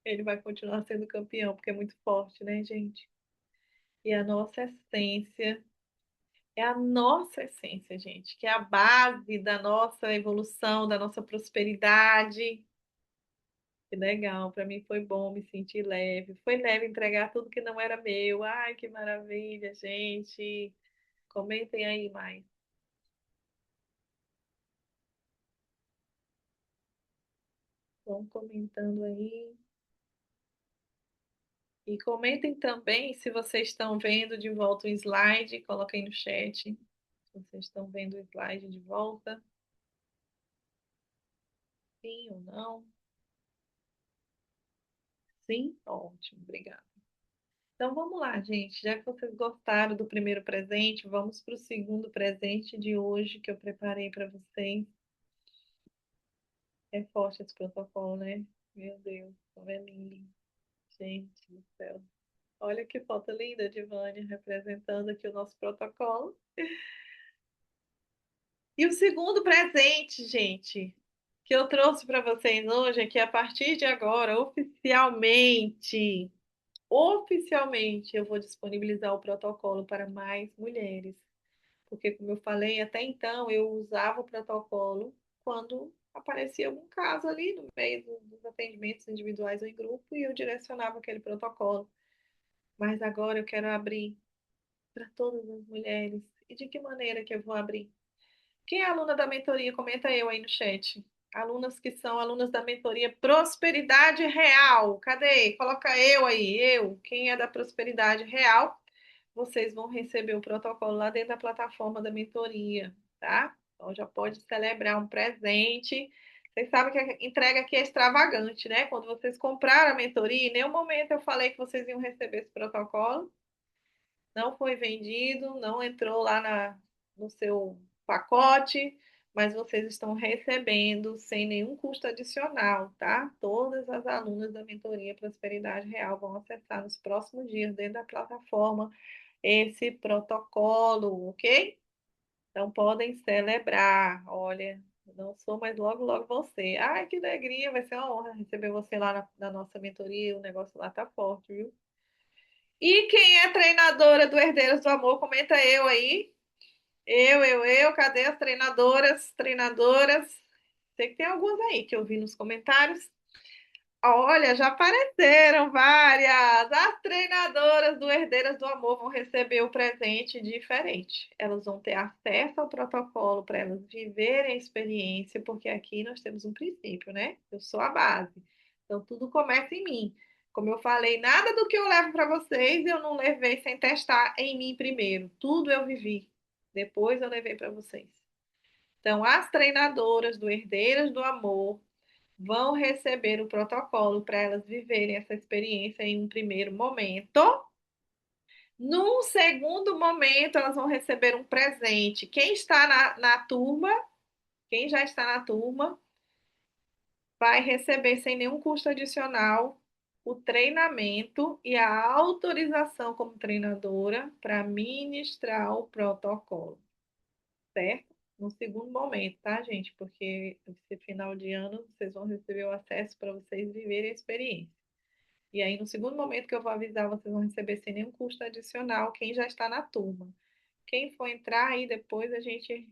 ele vai continuar sendo campeão, porque é muito forte, né, gente? E a nossa essência é a nossa essência, gente, que é a base da nossa evolução, da nossa prosperidade. Que legal, para mim foi bom me sentir leve. Foi leve entregar tudo que não era meu. Ai, que maravilha, gente. Comentem aí mais. Vão comentando aí. E comentem também se vocês estão vendo de volta o slide. Coloquem no chat se vocês estão vendo o slide de volta. Sim ou não? Sim? Ótimo, obrigada. Então vamos lá, gente. Já que vocês gostaram do primeiro presente, vamos para o segundo presente de hoje que eu preparei para vocês. É forte esse protocolo, né? Meu Deus, como é lindo. Gente do céu. Olha que foto linda de Vânia representando aqui o nosso protocolo. E o segundo presente, gente, que eu trouxe para vocês hoje é que a partir de agora, oficialmente, eu vou disponibilizar o protocolo para mais mulheres. Porque, como eu falei, até então eu usava o protocolo quando aparecia algum caso ali no meio dos atendimentos individuais ou em grupo e eu direcionava aquele protocolo. Mas agora eu quero abrir para todas as mulheres. E de que maneira que eu vou abrir? Quem é aluna da mentoria? Comenta eu aí no chat. Alunas que são alunas da mentoria Prosperidade Real. Cadê? Coloca eu aí, eu. Quem é da Prosperidade Real? Vocês vão receber o protocolo lá dentro da plataforma da mentoria, tá? Então já pode celebrar um presente. Vocês sabem que a entrega aqui é extravagante, né? Quando vocês compraram a mentoria, em nenhum momento eu falei que vocês iam receber esse protocolo. Não foi vendido, não entrou lá no seu pacote, mas vocês estão recebendo sem nenhum custo adicional, tá? Todas as alunas da mentoria Prosperidade Real vão acessar nos próximos dias dentro da plataforma esse protocolo, ok? Então podem celebrar. Olha, eu não sou mais logo, logo você. Ai, que alegria, vai ser uma honra receber você lá na nossa mentoria. O negócio lá tá forte, viu? E quem é treinadora do Herdeiros do Amor, comenta eu aí. Eu. Cadê as treinadoras? Treinadoras. Sei que tem algumas aí que eu vi nos comentários. Olha, já apareceram várias. As treinadoras do Herdeiras do Amor vão receber o presente diferente. Elas vão ter acesso ao protocolo para elas viverem a experiência, porque aqui nós temos um princípio, né? Eu sou a base. Então tudo começa em mim. Como eu falei, nada do que eu levo para vocês eu não levei sem testar em mim primeiro. Tudo eu vivi. Depois eu levei para vocês. Então, as treinadoras do Herdeiras do Amor vão receber o protocolo para elas viverem essa experiência em um primeiro momento. Num segundo momento, elas vão receber um presente. Quem está na turma, quem já está na turma, vai receber sem nenhum custo adicional o treinamento e a autorização como treinadora para ministrar o protocolo, certo? No segundo momento, tá, gente? Porque esse final de ano vocês vão receber o acesso para vocês viverem a experiência. E aí, no segundo momento que eu vou avisar, vocês vão receber sem nenhum custo adicional quem já está na turma. Quem for entrar aí depois a gente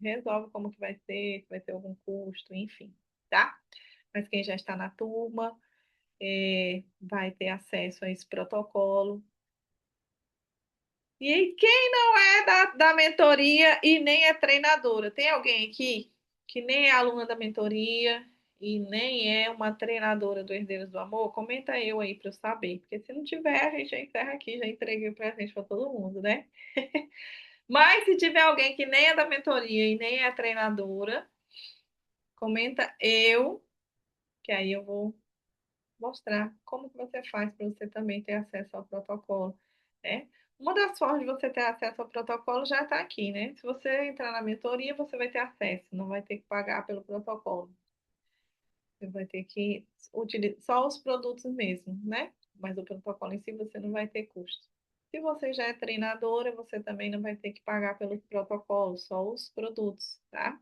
resolve como que vai ser, se vai ter algum custo, enfim, tá? Mas quem já está na turma vai ter acesso a esse protocolo. E quem não é da mentoria e nem é treinadora? Tem alguém aqui que nem é aluna da mentoria e nem é uma treinadora do Herdeiros do Amor? Comenta eu aí para eu saber, porque se não tiver, a gente já encerra aqui, já entreguei o presente para todo mundo, né? Mas se tiver alguém que nem é da mentoria e nem é treinadora, comenta eu, que aí eu vou mostrar como que você faz para você também ter acesso ao protocolo, né? Uma das formas de você ter acesso ao protocolo já está aqui, né? Se você entrar na mentoria, você vai ter acesso, não vai ter que pagar pelo protocolo. Você vai ter que utilizar só os produtos mesmo, né? Mas o protocolo em si você não vai ter custo. Se você já é treinadora, você também não vai ter que pagar pelo protocolo, só os produtos, tá?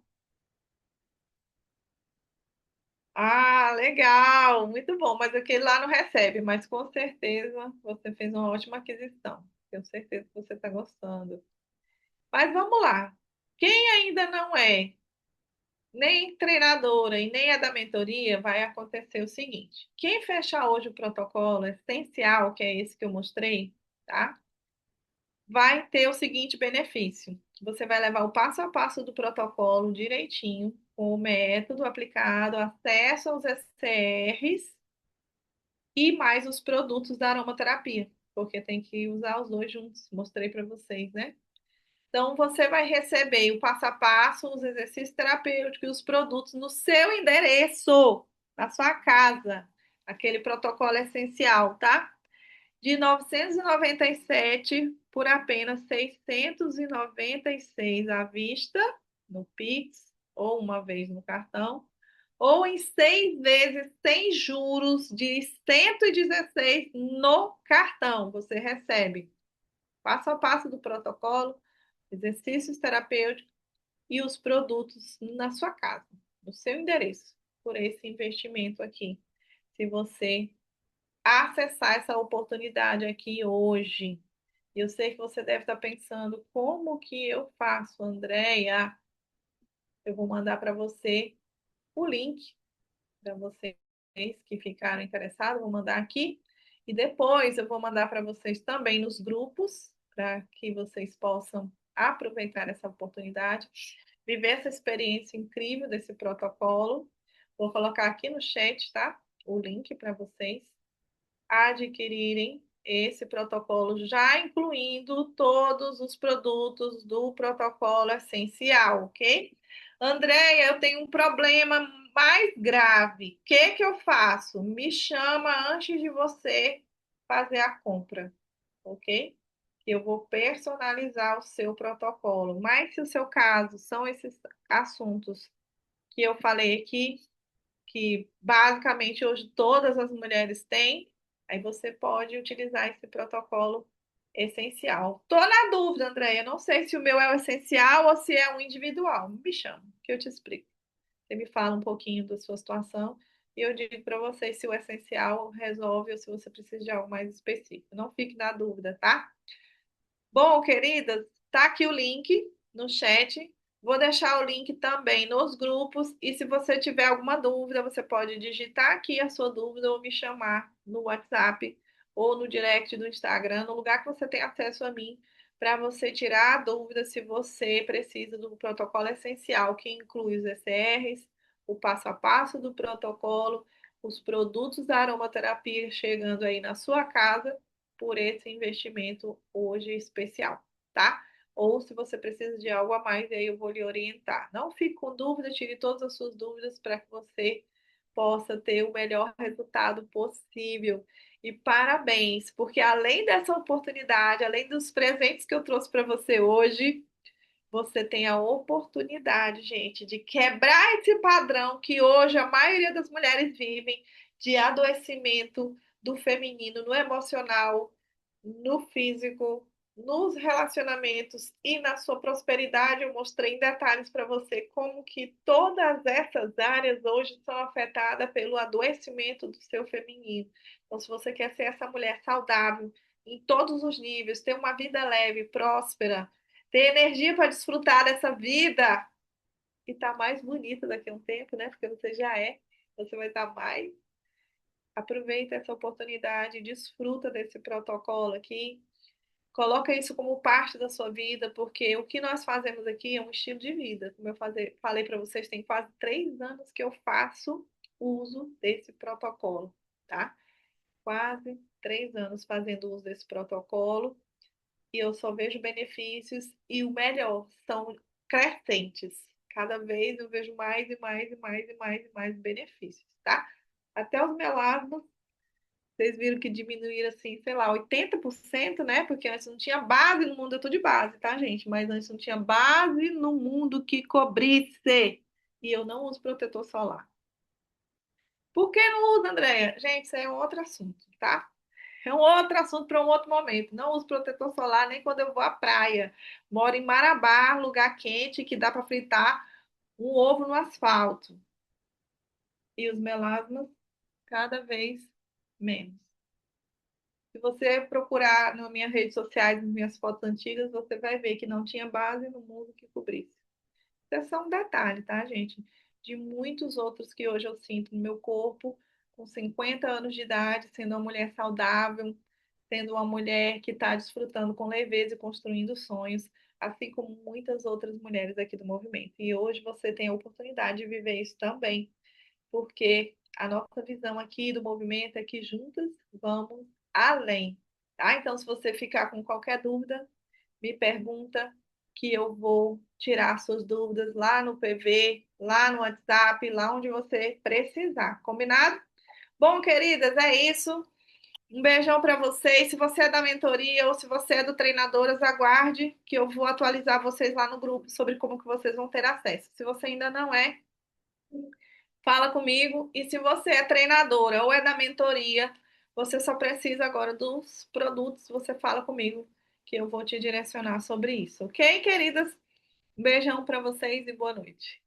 Ah, legal, muito bom. Mas aquele lá não recebe, mas com certeza você fez uma ótima aquisição. Tenho certeza que você está gostando. Mas vamos lá. Quem ainda não é nem treinadora e nem é da mentoria, vai acontecer o seguinte: quem fechar hoje o protocolo essencial, que é esse que eu mostrei, tá? Vai ter o seguinte benefício: você vai levar o passo a passo do protocolo direitinho, com o método aplicado, acesso aos SCRs e mais os produtos da aromaterapia, porque tem que usar os dois juntos. Mostrei para vocês, né? Então, você vai receber o passo a passo, os exercícios terapêuticos e os produtos no seu endereço, na sua casa. Aquele protocolo essencial, tá? De 997 por apenas 696 à vista, no Pix, ou uma vez no cartão, ou em 6 vezes sem juros de 116 no cartão. Você recebe passo a passo do protocolo, exercícios terapêuticos e os produtos na sua casa, no seu endereço, por esse investimento aqui. Se você acessar essa oportunidade aqui hoje, eu sei que você deve estar pensando, como que eu faço, Andréia? Eu vou mandar para você o link para vocês que ficaram interessados, vou mandar aqui. E depois eu vou mandar para vocês também nos grupos, para que vocês possam aproveitar essa oportunidade, viver essa experiência incrível desse protocolo. Vou colocar aqui no chat, tá? O link para vocês adquirirem esse protocolo, já incluindo todos os produtos do protocolo essencial, ok? Andréia, eu tenho um problema mais grave. O que que eu faço? Me chama antes de você fazer a compra, ok? Eu vou personalizar o seu protocolo. Mas se o seu caso são esses assuntos que eu falei aqui, que basicamente hoje todas as mulheres têm, aí você pode utilizar esse protocolo essencial. Tô na dúvida, Andréia, não sei se o meu é o essencial ou se é um individual. Me chama, que eu te explico. Você me fala um pouquinho da sua situação e eu digo para você se o essencial resolve ou se você precisa de algo mais específico. Não fique na dúvida, tá? Bom, queridas, tá aqui o link no chat. Vou deixar o link também nos grupos e se você tiver alguma dúvida, você pode digitar aqui a sua dúvida ou me chamar no WhatsApp ou no direct do Instagram, no lugar que você tem acesso a mim, para você tirar a dúvida se você precisa do protocolo essencial, que inclui os ECRs, o passo a passo do protocolo, os produtos da aromaterapia chegando aí na sua casa por esse investimento hoje especial, tá? Ou se você precisa de algo a mais, aí eu vou lhe orientar. Não fique com dúvida, tire todas as suas dúvidas para que você possa ter o melhor resultado possível. E parabéns, porque além dessa oportunidade, além dos presentes que eu trouxe para você hoje, você tem a oportunidade, gente, de quebrar esse padrão que hoje a maioria das mulheres vivem de adoecimento do feminino no emocional, no físico, nos relacionamentos e na sua prosperidade. Eu mostrei em detalhes para você como que todas essas áreas hoje são afetadas pelo adoecimento do seu feminino. Então, se você quer ser essa mulher saudável em todos os níveis, ter uma vida leve, próspera, ter energia para desfrutar dessa vida e estar tá mais bonita daqui a um tempo, né? Porque você já é, você vai estar tá mais. Aproveita essa oportunidade, desfruta desse protocolo aqui. Coloca isso como parte da sua vida, porque o que nós fazemos aqui é um estilo de vida. Como eu falei para vocês, tem quase 3 anos que eu faço uso desse protocolo, tá? Quase 3 anos fazendo uso desse protocolo e eu só vejo benefícios e o melhor, são crescentes. Cada vez eu vejo mais e mais e mais e mais e mais benefícios, tá? Até os melasmas, vocês viram que diminuíram assim, sei lá, 80%, né? Porque antes não tinha base no mundo, eu tô de base, tá, gente? Mas antes não tinha base no mundo que cobrisse. E eu não uso protetor solar. Por que não usa, Andréia? Gente, isso aí é um outro assunto, tá? É um outro assunto para um outro momento. Não uso protetor solar nem quando eu vou à praia. Moro em Marabá, lugar quente que dá para fritar um ovo no asfalto. E os melasmas cada vez menos. Se você procurar nas minhas redes sociais, nas minhas fotos antigas, você vai ver que não tinha base no mundo que cobrisse. Isso é só um detalhe, tá, gente? De muitos outros que hoje eu sinto no meu corpo, com 50 anos de idade, sendo uma mulher saudável, sendo uma mulher que está desfrutando com leveza e construindo sonhos, assim como muitas outras mulheres aqui do movimento. E hoje você tem a oportunidade de viver isso também, porque a nossa visão aqui do movimento é que juntas vamos além, tá? Então, se você ficar com qualquer dúvida, me pergunta que eu vou tirar suas dúvidas lá no PV, lá no WhatsApp, lá onde você precisar. Combinado? Bom, queridas, é isso. Um beijão para vocês. Se você é da mentoria ou se você é do Treinadoras, aguarde que eu vou atualizar vocês lá no grupo sobre como que vocês vão ter acesso. Se você ainda não é, fala comigo. E se você é treinadora ou é da mentoria, você só precisa agora dos produtos, você fala comigo que eu vou te direcionar sobre isso, ok, queridas? Um beijão para vocês e boa noite.